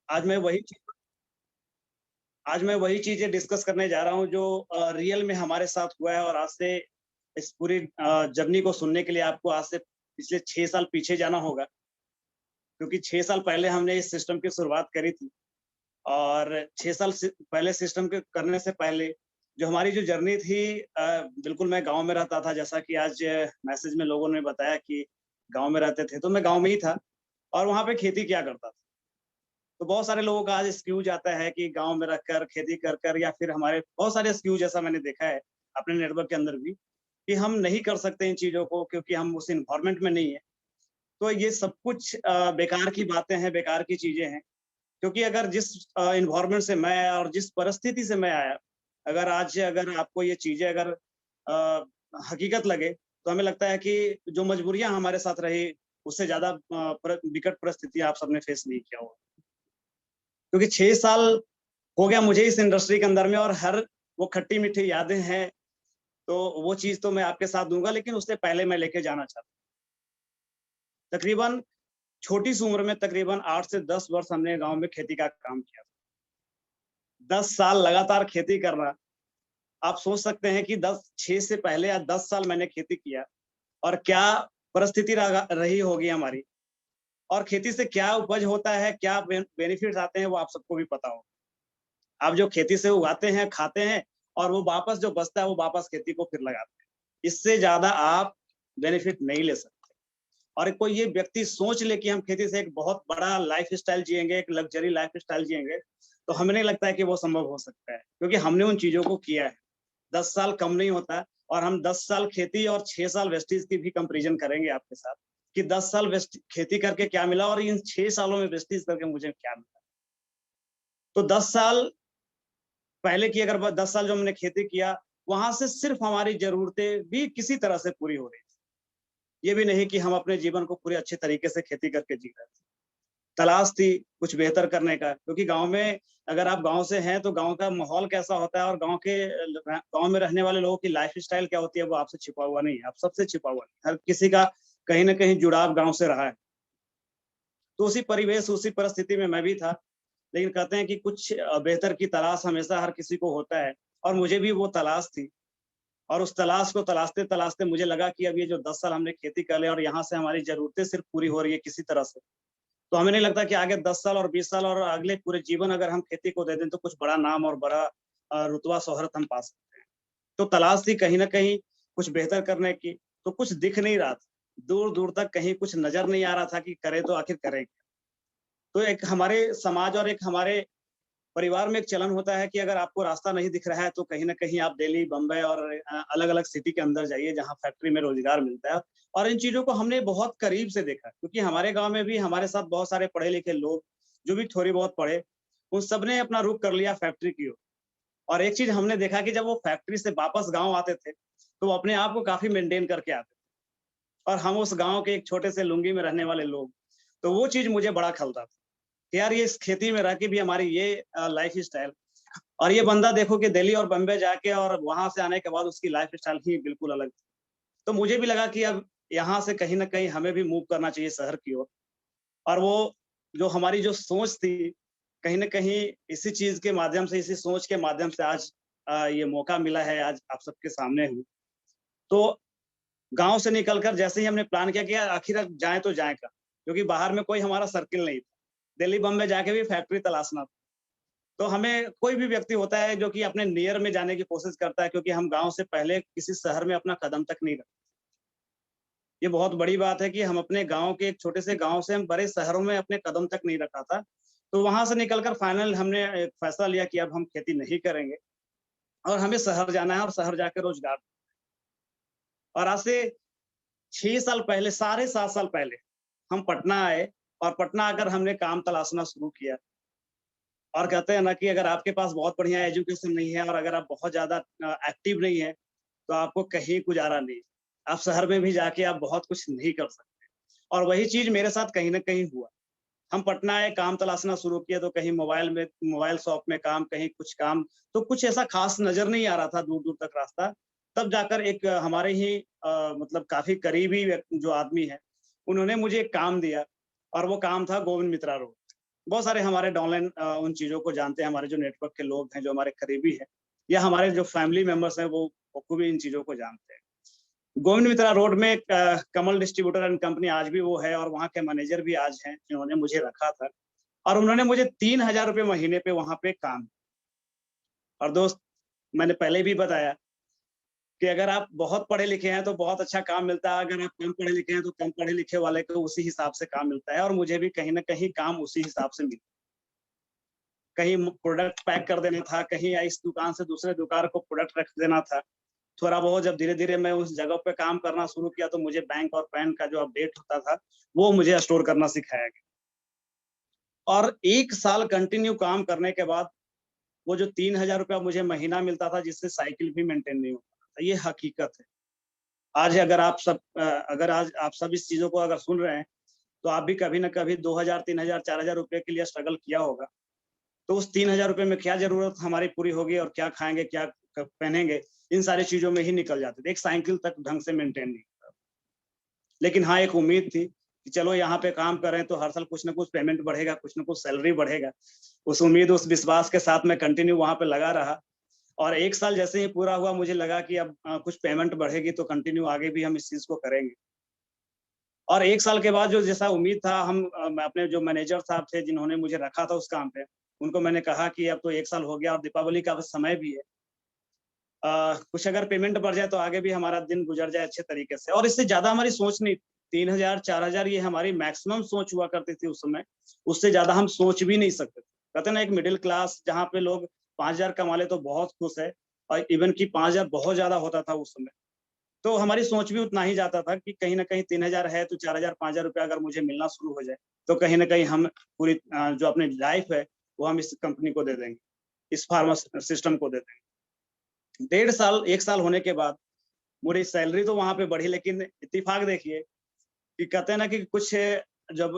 आज मैं वही चीज़ आज मैं वही चीज़ें डिस्कस करने जा रहा हूँ जो रियल में हमारे साथ हुआ है और आज से इस पूरी जर्नी को सुनने के लिए आपको आज से पिछले 6 साल पीछे जाना होगा, क्योंकि 6 साल पहले हमने इस सिस्टम की शुरुआत करी थी और 6 साल से पहले सिस्टम के करने से पहले जो हमारी जो जर्नी थी बिल्कुल मैं गाँव में रहता था, जैसा कि आज मैसेज में लोगों ने बताया कि गाँव में रहते थे, तो मैं गाँव में ही था और वहाँ पे खेती किया करता था। तो बहुत सारे लोगों का आज एक्सक्यूज़ आता है कि गाँव में रहकर खेती कर कर या फिर हमारे बहुत सारे एक्सक्यूज़ ऐसा मैंने देखा है अपने नेटवर्क के अंदर भी, कि हम नहीं कर सकते इन चीज़ों को क्योंकि हम उस एनवायरनमेंट में नहीं है। तो ये सब कुछ बेकार की बातें हैं, बेकार की चीज़ें हैं। क्योंकि अगर जिस एनवायरनमेंट से मैं आया और जिस परिस्थिति से मैं आया, अगर आपको ये चीज़ें अगर अ, हकीकत लगे, तो हमें लगता है कि जो मजबूरियाँ हमारे साथ रही, उससे ज़्यादा विकट परिस्थितियाँ आप सबने फेस नहीं किया होगा। क्योंकि 6 साल हो गया मुझे इस इंडस्ट्री के अंदर में और हर वो खट्टी-मीठी यादें हैं, तो वो चीज़ तो मैं आपके साथ दूँगा, लेकिन उससे पहले मैं लेके जाना चाहता हूँ। तकरीबन छोटी सी उम्र में तकरीबन 8 से 10 वर्ष हमने गाँव में खेती का काम किया। 10 साल लगातार खेती करना, आप सोच सकते हैं कि 6 से पहले या 10 साल मैंने खेती किया और क्या परिस्थिति रहा रही होगी हमारी और खेती से क्या उपज होता है, क्या बेनिफिट्स आते हैं, वो आप सबको भी पता होगा। आप जो खेती से उगाते हैं, खाते हैं और वो वापस जो बचता है, वो वापस खेती को फिर लगाते हैं। इससे ज़्यादा आप बेनिफिट नहीं ले सकते। और कोई ये व्यक्ति सोच ले कि हम खेती से एक बहुत बड़ा लाइफ़स्टाइल जिएँगे, एक लग्ज़री लाइफ़स्टाइल जिएँगे, तो हमें नहीं लगता है कि वो संभव हो सकता है, क्योंकि हमने उन चीज़ों को किया है। 10 साल कम नहीं होता और हम 10 साल खेती और 6 साल वेस्टेज की भी कंपैरिज़न करेंगे आपके साथ, कि 10 साल वेस्ट खेती करके क्या मिला और इन 6 सालों में वेस्टेज करके मुझे क्या मिला। तो 10 साल पहले की अगर ब 10 साल जो हमने खेती किया, वहाँ से सिर्फ़ हमारी ज़रूरतें भी किसी तरह से पूरी हो रही थी। ये भी नहीं कि हम अपने जीवन को पूरे अच्छे तरीके से खेती करके जी रहे थे। तलाश थी कुछ बेहतर करने का, क्योंकि गाँव में अगर आप गाँव से हैं, तो गाँव का माहौल कैसा होता है और गाँव में रहने वाले लोगों की लाइफ़स्टाइल क्या होती है, वो आपसे छिपा हुआ नहीं है, आप सबसे छिपा हुआ नहीं है। हर किसी का कहीं न कहीं जुड़ाव गाँव से रहा है। तो उसी परिवेश, उसी परिस्थिति में मैं भी था। लेकिन कहते हैं कि कुछ बेहतर की तलाश हमेशा हर किसी को होता है और मुझे भी वो तलाश थी और उस तलाश को तलाशते-तलाशते मुझे लगा कि अब ये जो 10 साल हमने खेती कर लिया और यहाँ से हमारी ज़रूरतें सिर्फ़ पूरी हो रही है किसी तरह से। तो हमें नहीं लगता कि आगे 10 साल और 20 साल और अगले पूरे जीवन अगर हम खेती को दे दें, तो कुछ बड़ा नाम और बड़ा रुतबा शोहरत हम पा सकते हैं। तो तलाश थी कहीं न कहीं कुछ बेहतर करने की, तो कुछ दिख नहीं रहा था। दूर-दूर तक कहीं कुछ नज़र नहीं आ रहा था कि करें तो आखिर करें क्या? तो एक हमारे समाज और एक हमारे परिवार में एक चलन होता है कि अगर आपको रास्ता नहीं दिख रहा है, तो कहीं न कहीं आप दिल्ली, बम्बई और अलग-अलग सिटी के अंदर जाइए, जहाँ फैक्ट्री में रोज़गार मिलता है। और इन चीज़ों को हमने बहुत करीब से देखा, क्योंकि हमारे गाँव में भी हमारे साथ बहुत सारे पढ़े-लिखे लोग, जो भी थोड़ी बहुत पढ़े, उन सब ने अपना रुख कर लिया फैक्ट्री की ओर। और एक चीज़ हमने देखा कि जब वो फैक्ट्री से वापस गाँव आते थे, तो वो अपने आप को काफ़ी मेंटेन करके आते थे। और हम उस गाँव के एक छोटे से लुंगी में रहने वाले लोग, तो वो चीज़ मुझे बड़ा खलता था। कि यार ये इस खेती में रह के भी हमारी ये लाइफ़स्टाइल और ये बंदा देखो कि दिल्ली और बॉम्बे जाके और वहाँ से आने के बाद उसकी लाइफ़स्टाइल ही बिल्कुल अलग थी। तो मुझे भी लगा कि अब यहाँ से कहीं न कहीं हमें भी मूव करना चाहिए शहर की ओर और वो जो हमारी जो सोच थी, कहीं न कहीं इसी चीज़ के माध्यम से, इसी सोच के माध्यम से आज ये मौका मिला है, आज आप सबके सामने हूँ। तो गाँव से निकल कर जैसे ही हमने प्लान किया कि यार आखिर अब जाएँ तो जाएँ कहाँ? क्योंकि बाहर में कोई हमारा सर्किल नहीं था। दिल्ली, बॉम्बे जाके भी फैक्ट्री तलाशना था। तो हमें कोई भी व्यक्ति होता है जो कि अपने नियर में जाने की कोशिश करता है, क्योंकि हम गाँव से पहले किसी शहर में अपना कदम तक नहीं रखते। ये बहुत बड़ी बात है कि हम अपने गाँव के एक छोटे से गाँव से हम बड़े शहरों में अपने कदम तक नहीं रखा था। तो वहाँ से निकल कर फाइनल हमने एक फैसला लिया कि अब हम खेती नहीं करेंगे और हमें शहर जाना है और शहर जाकर रोज़गार। और आज से 6 साल पहले, साढ़े 7 साल पहले हम पटना आए और पटना आकर हमने काम तलाशना शुरू किया। और कहते हैं ना कि अगर आपके पास बहुत बढ़िया एजुकेशन नहीं है और अगर आप बहुत ज़्यादा एक्टिव नहीं है, तो आपको कहीं गुज़ारा नहीं। आप शहर में भी जाके आप बहुत कुछ नहीं कर सकते और वही चीज़ मेरे साथ कहीं न कहीं हुआ। हम पटना आए, काम तलाशना शुरू किया तो कहीं मोबाइल शॉप में काम, कहीं कुछ काम, तो कुछ ऐसा ख़ास नज़र नहीं आ रहा था दूर-दूर तक रास्ता। तब जाकर एक हमारे ही मतलब काफ़ी करीबी जो आदमी है, उन्होंने मुझे एक काम दिया और वो काम था गोविंद मित्रा रोड। बहुत सारे हमारे डाउनलाइन उन चीज़ों को जानते हैं, हमारे जो नेटवर्क के लोग हैं, जो हमारे करीबी हैं या हमारे जो फैमिली मेंबर्स हैं, वो बखूबी इन चीज़ों को जानते हैं। गोविंद मित्रा रोड में एक कमल डिस्ट्रीब्यूटर एंड कंपनी आज भी वो है और वहाँ के मैनेजर भी आज हैं, जिन्होंने मुझे रखा था और उन्होंने मुझे ₹3000 महीने पे वहाँ पे काम। और दोस्त, मैंने पहले भी बताया कि अगर आप बहुत पढ़े लिखे हैं तो बहुत अच्छा काम मिलता है, अगर आप कम पढ़े लिखे हैं तो कम पढ़े लिखे वाले को उसी हिसाब से काम मिलता है और मुझे भी कहीं न कहीं काम उसी हिसाब से मिला। कहीं प्रोडक्ट पैक कर देना था, कहीं या इस दुकान से दूसरे दुकान को प्रोडक्ट रख देना था। थोड़ा बहुत जब धीरे-धीरे मैं उस जगह पे काम करना शुरू किया तो मुझे बैंक और पैन का जो अपडेट होता था, वो मुझे स्टोर करना सिखाया गया। और 1 साल कंटिन्यू काम करने के बाद वो जो ₹3000 मुझे महीना मिलता था जिससे साइकिल भी मेंटेन नहीं हो पाता था, ये हकीकत है। आज अगर आज आप सब इस चीज़ों को अगर सुन रहे हैं, तो आप भी कभी न कभी 2000, 3000, ₹4000 के लिए स्ट्रगल किया होगा। तो उस ₹3000 में क्या ज़रूरत हमारी पूरी होगी और क्या खाएँगे, क्या पहनेंगे, इन सारी चीज़ों में ही निकल जाते थे। एक साइकिल तक ढंग से मेंटेन नहीं। लेकिन हाँ, एक उम्मीद थी कि चलो यहाँ पे काम कर रहे हैं तो हर साल कुछ न कुछ पेमेंट बढ़ेगा, कुछ न कुछ सैलरी बढ़ेगा। उस उम्मीद, उस विश्वास के साथ मैं कंटिन्यू वहाँ पे लगा रहा और 1 साल जैसे ही पूरा हुआ मुझे लगा कि अब कुछ पेमेंट बढ़ेगी तो कंटिन्यू आगे भी हम इस चीज़ को करेंगे। और 1 साल के बाद जो जैसा उम्मीद था मैं अपने जो मैनेजर साहब थे जिन्होंने मुझे रखा था उस काम पे, उनको मैंने कहा कि अब तो 1 साल हो गया और दीपावली का समय भी है। कुछ अगर पेमेंट बढ़ जाए तो आगे भी हमारा दिन गुजर जाए अच्छे तरीके से और इससे ज़्यादा हमारी सोच नहीं। 3000 4000 ये हमारी मैक्सिमम सोच हुआ करती थी उस समय, उससे ज़्यादा हम सोच भी नहीं सकते थे। कहते हैं ना एक मिडल क्लास जहाँ पे लोग 5000 कमा ले तो बहुत खुश है और इवन कि 5000 बहुत ज़्यादा होता था उस समय। तो हमारी सोच भी उतना ही जाता था कि कहीं न कहीं 3000 है तो 4000 5000 रुपए अगर मुझे मिलना शुरू हो जाए, तो कहीं न कहीं हम पूरी जो अपनी लाइफ़ है, वो हम इस कंपनी को दे देंगे, इस फार्मा सिस्टम को दे देंगे। 1.5 साल 1 साल होने के बाद मेरी सैलरी तो वहाँ पे बढ़ी लेकिन इत्तेफ़ाक देखिए कि कहते हैं ना कि कुछ जब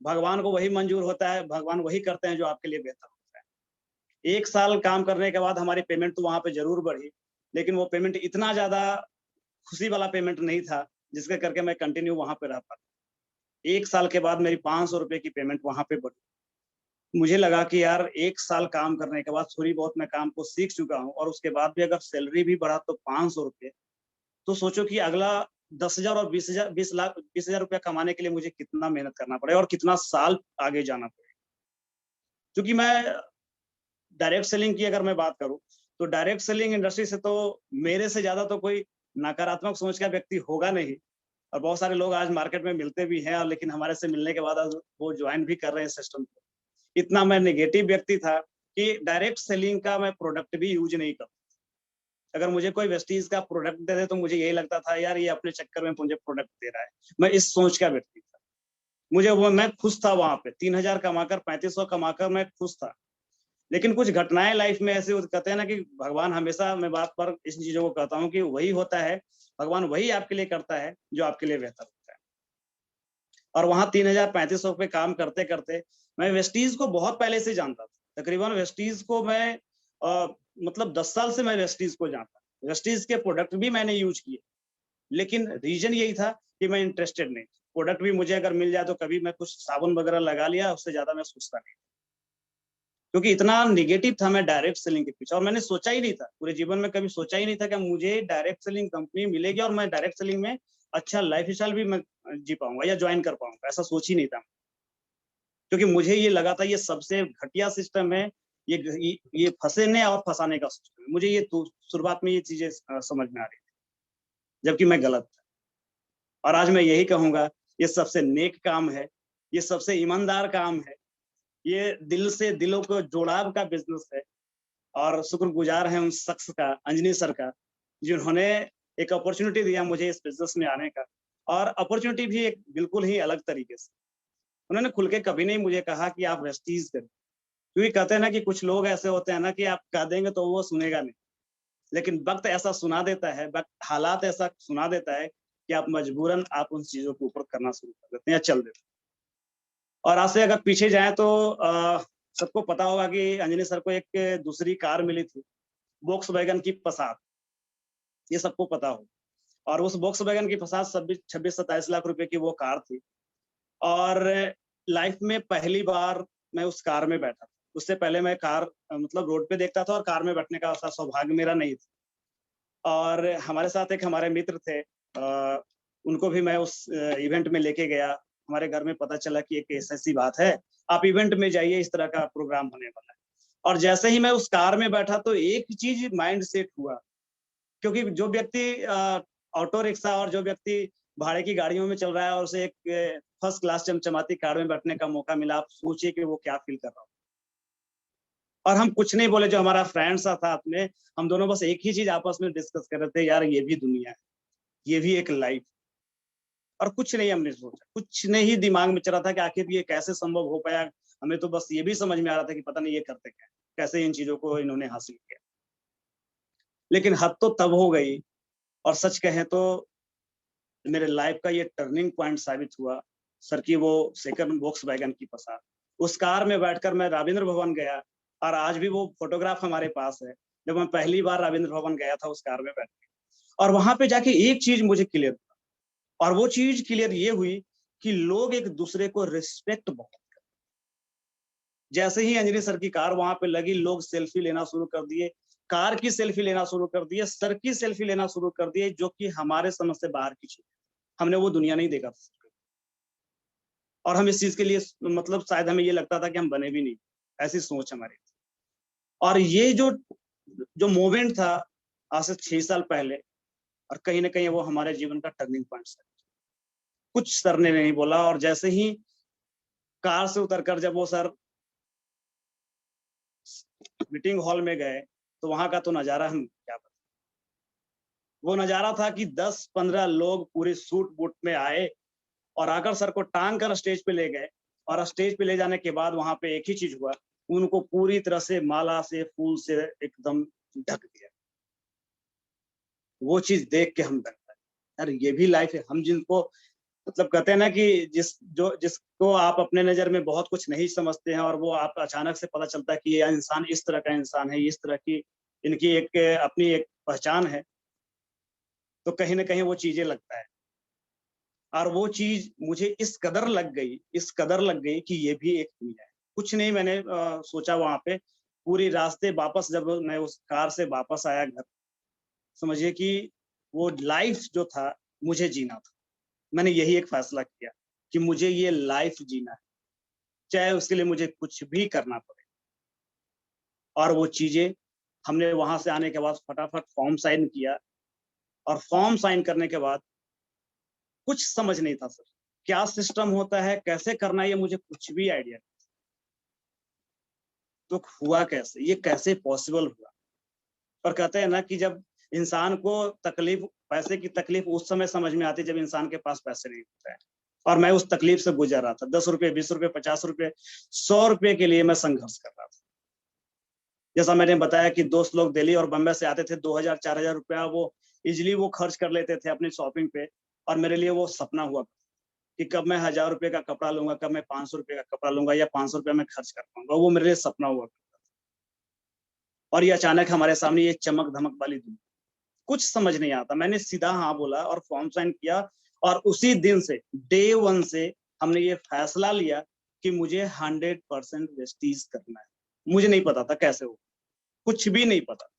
भगवान को वही मंज़ूर होता है, भगवान वही करते हैं जो आपके लिए बेहतर होता है। 1 साल काम करने के बाद हमारी पेमेंट तो वहाँ पे ज़रूर बढ़ी, लेकिन वो पेमेंट इतना ज़्यादा खुशी वाला पेमेंट नहीं था, जिसके करके मैं कंटिन्यू वहाँ पे रह पाता। 1 साल के बाद मेरी ₹500 की पेमेंट वहाँ पे बढ़ी। मुझे लगा कि यार 1 साल काम करने के बाद थोड़ी बहुत मैं काम को सीख चुका हूँ और उसके बाद भी अगर सैलरी भी बढ़ा तो ₹500, तो सोचो कि अगला 10,000 और 20,000 रुपया कमाने के लिए मुझे कितना मेहनत करना पड़ेगा और कितना साल आगे जाना पड़ेगा। क्योंकि मैं डायरेक्ट सेलिंग की अगर मैं बात करूँ, तो डायरेक्ट सेलिंग इंडस्ट्री से तो मेरे से ज़्यादा तो कोई नकारात्मक सोच का व्यक्ति होगा नहीं और बहुत सारे लोग आज मार्केट में मिलते भी हैं और लेकिन हमारे से मिलने के बाद आज वो जॉइन भी कर रहे हैं सिस्टम को। इतना मैं नेगेटिव व्यक्ति था कि डायरेक्ट सेलिंग का मैं प्रोडक्ट भी यूज़ नहीं करता। अगर मुझे कोई वेस्टीज का प्रोडक्ट दे दे तो मुझे यही लगता था यार ये अपने चक्कर में मुझे प्रोडक्ट दे रहा है। मैं इस सोच का व्यक्ति था। मुझे वो मैं खुश था वहाँ पे 3000 कमाकर 3500 कमाकर मैं खुश था। लेकिन कुछ घटनाएँ लाइफ में ऐसी कहते हैं ना कि भगवान हमेशा मैं बात पर इस चीज़ों को कहता हूँ कि वही होता है, भगवान वही आपके लिए करता है जो आपके लिए बेहतर होता है। और वहाँ 3000 3500 पे काम करते-करते मैं वेस्टीज को बहुत पहले से जानता था। तकरीबन वेस्टीज को मैं अ, मतलब 10 साल से मैं वेस्टीज को जानता। वेस्टीज के प्रोडक्ट भी मैंने यूज़ किए। लेकिन रीज़न यही था कि मैं इंटरेस्टेड नहीं। प्रोडक्ट भी मुझे अगर मिल जाए तो कभी मैं कुछ साबुन वगैरह लगा लिया, उससे ज़्यादा मैं सोचता नहीं। क्योंकि इतना नेगेटिव था मैं डायरेक्ट सेलिंग के पीछे और मैंने सोचा ही नहीं था, पूरे जीवन में कभी सोचा ही नहीं था कि मुझे डायरेक्ट सेलिंग कंपनी मिलेगी और मैं डायरेक्ट सेलिंग में अच्छा लाइफ़स्टाइल भी मैं जी पाऊँगा या जॉइन कर पाऊँगा, ऐसा सोच ही नहीं था। क्योंकि मुझे ये लगा था ये सबसे घटिया सिस्टम है, ये फँसेने और फँसाने का सिस्टम है। मुझे ये तो शुरुआत में ये चीज़ें समझ में आ रही थी, जबकि मैं गलत था। और आज मैं यही कहूँगा, ये सबसे नेक काम है, ये सबसे ईमानदार काम है, ये दिल से दिलों को जुड़ाव का बिज़नेस है और शुक्रगुज़ार हैं उन शख्स का, अंजनी सर का, जिन्होंने एक अपॉर्च्युनिटी दिया मुझे इस बिज़नेस में आने का और अपॉर्च्युनिटी भी एक बिल्कुल ही अलग तरीके से। उन्होंने खुल के कभी नहीं मुझे कहा कि आप वेस्टीज़ करें, क्योंकि कहते हैं ना कि कुछ लोग ऐसे होते हैं ना कि आप कह देंगे तो वो सुनेगा नहीं, लेकिन वक़्त ऐसा सुना देता है, वक़्त हालात ऐसा सुना देता है कि आप मजबूरन आप उन चीज़ों के ऊपर करना शुरू कर देते हैं या चल देते हैं। और आज से अगर पीछे जाएँ तो सबको पता होगा कि अंजनी सर को एक दूसरी कार मिली थी, वोक्सवैगन की पासाट, ये सबको पता हो। और उस वोक्सवैगन की पासाट 26-27 लाख रुपए की वो कार थी और लाइफ़ में पहली बार मैं उस कार में बैठा था। उससे पहले मैं कार मतलब रोड पे देखता था और कार में बैठने का ऐसा सौभाग्य मेरा नहीं था। और हमारे साथ एक हमारे मित्र थे, उनको भी मैं उस इवेंट में लेके गया। हमारे घर में पता चला कि एक ऐसी बात है, आप इवेंट में जाइए, इस तरह का प्रोग्राम होने वाला है। और जैसे ही मैं उस कार में बैठा तो एक चीज़ माइंड सेट हुआ, क्योंकि जो व्यक्ति ऑटो रिक्शा और जो व्यक्ति भाड़े की गाड़ियों में चल रहा है और उसे एक फर्स्ट क्लास चमचमाती कार में बैठने का मौका मिला, आप सोचिए कि वो क्या फ़ील कर रहा होगा। और हम कुछ नहीं बोले, जो हमारा फ्रेंड सा था अपने, हम दोनों बस एक ही चीज़ आपस में डिस्कस कर रहे थे, यार ये भी दुनिया है, ये भी एक लाइफ़। और कुछ नहीं हमने सोचा, कुछ नहीं दिमाग में चल रहा था कि आखिर ये कैसे संभव हो पाया। हमें तो बस ये भी समझ में आ रहा था कि पता नहीं ये करते क्या है? कैसे इन चीज़ों को इन्होंने हासिल किया। लेकिन हद तो तब हो गई, और सच कहें तो मेरे लाइफ़ का ये टर्निंग पॉइंट साबित हुआ, सर की वो सेकंड वोक्सवैगन की पसार। उस कार में बैठकर मैं रवींद्र भवन गया, और आज भी वो फ़ोटोग्राफ हमारे पास है, जब मैं पहली बार रवींद्र भवन गया था उस कार में बैठ के। और वहाँ पे जाके एक चीज़ मुझे क्लियर, और वो चीज़ क्लियर ये हुई कि लोग एक-दूसरे को रिस्पेक्ट बहुत। जैसे ही अंजनी सर की कार वहाँ पे लगी, लोग सेल्फी लेना शुरू कर दिए, कार की सेल्फी लेना शुरू कर दिए, सर की सेल्फी लेना शुरू कर दिए, जो कि हमारे समझ से बाहर की चीज़। हमने वो दुनिया नहीं देखा था। और हम इस चीज़ के लिए मतलब शायद हमें ये लगता था कि हम बने भी नहीं, ऐसी सोच हमारी थी। और ये जो जो मोमेंट था आज से 6 साल पहले, और कहीं न कहीं वो हमारे जीवन का टर्निंग पॉइंट था। कुछ सर ने नहीं बोला, और जैसे ही कार से उतरकर जब वो सर मीटिंग हॉल में गए, तो वहाँ का तो नज़ारा हम क्या बताएँ। वो नज़ारा था कि 10-15 लोग पूरे सूट-बूट में आए, और आकर सर को टाँग कर स्टेज पे ले गए, और स्टेज पे ले जाने के बाद वहाँ पे एक ही चीज़ हुआ, उनको पूरी तरह से माला से, फूल से एकदम ढक दिया। वो चीज़ देख के हम डर गए। यार ये भी लाइफ़ है, हम जिनको मतलब कहते हैं ना कि जिसको आप अपने नज़र में बहुत कुछ नहीं समझते हैं, और वो आप अचानक से पता चलता है कि ये इंसान इस तरह का इंसान है, इस तरह की इनकी एक अपनी एक पहचान है, तो कहीं न कहीं वो चीज़ें लगता है। और वो चीज़ मुझे इस कदर लग गई कि ये भी एक दुनिया है। कुछ नहीं मैंने सोचा वहाँ पे, पूरी रास्ते वापस जब मैं उस कार से वापस आया घर, समझिए कि वो लाइफ़ जो था, मुझे जीना था। मैंने यही एक फ़ैसला किया कि मुझे ये लाइफ़ जीना है, चाहे उसके लिए मुझे कुछ भी करना पड़े। और वो चीज़ें हमने वहाँ से आने के बाद फटाफट फ़ॉर्म साइन किया, और फ़ॉर्म साइन करने के बाद कुछ समझ नहीं था सर। क्या सिस्टम होता है, कैसे करना है, ये मुझे कुछ भी आइडिया नहीं। तो हुआ कैसे? ये कैसे पॉसिबल हुआ? और कहते हैं ना कि जब इंसान को तकलीफ़, पैसे की तकलीफ़ उस समय समझ में आती है जब इंसान के पास पैसे नहीं होते हैं। और मैं उस तकलीफ़ से गुज़र रहा था। ₹10, ₹20, ₹50, ₹100 के लिए मैं संघर्ष कर रहा था। जैसा मैंने बताया कि दोस्त लोग दिल्ली और बम्बई से आते थे, 2000 4000 रुपया वो ईज़िली वो खर्च कर लेते थे अपनी शॉपिंग पे, और मेरे लिए वो सपना हुआ कि कब मैं ₹1000 का कपड़ा लूँगा, कब मैं ₹500 का कपड़ा लूँगा, या ₹500 मैं खर्च कर पाऊँगा, वो मेरे लिए सपना हुआ। और ये अचानक हमारे सामने ये चमक-धमक वाली दुनिया, कुछ समझ नहीं आता। मैंने सीधा हाँ बोला और फॉर्म साइन किया, और उसी दिन से, डे 1 से हमने ये फैसला लिया कि मुझे 100% वेस्टीज़ करना है। मुझे नहीं पता था कैसे होगा, कुछ भी नहीं पता।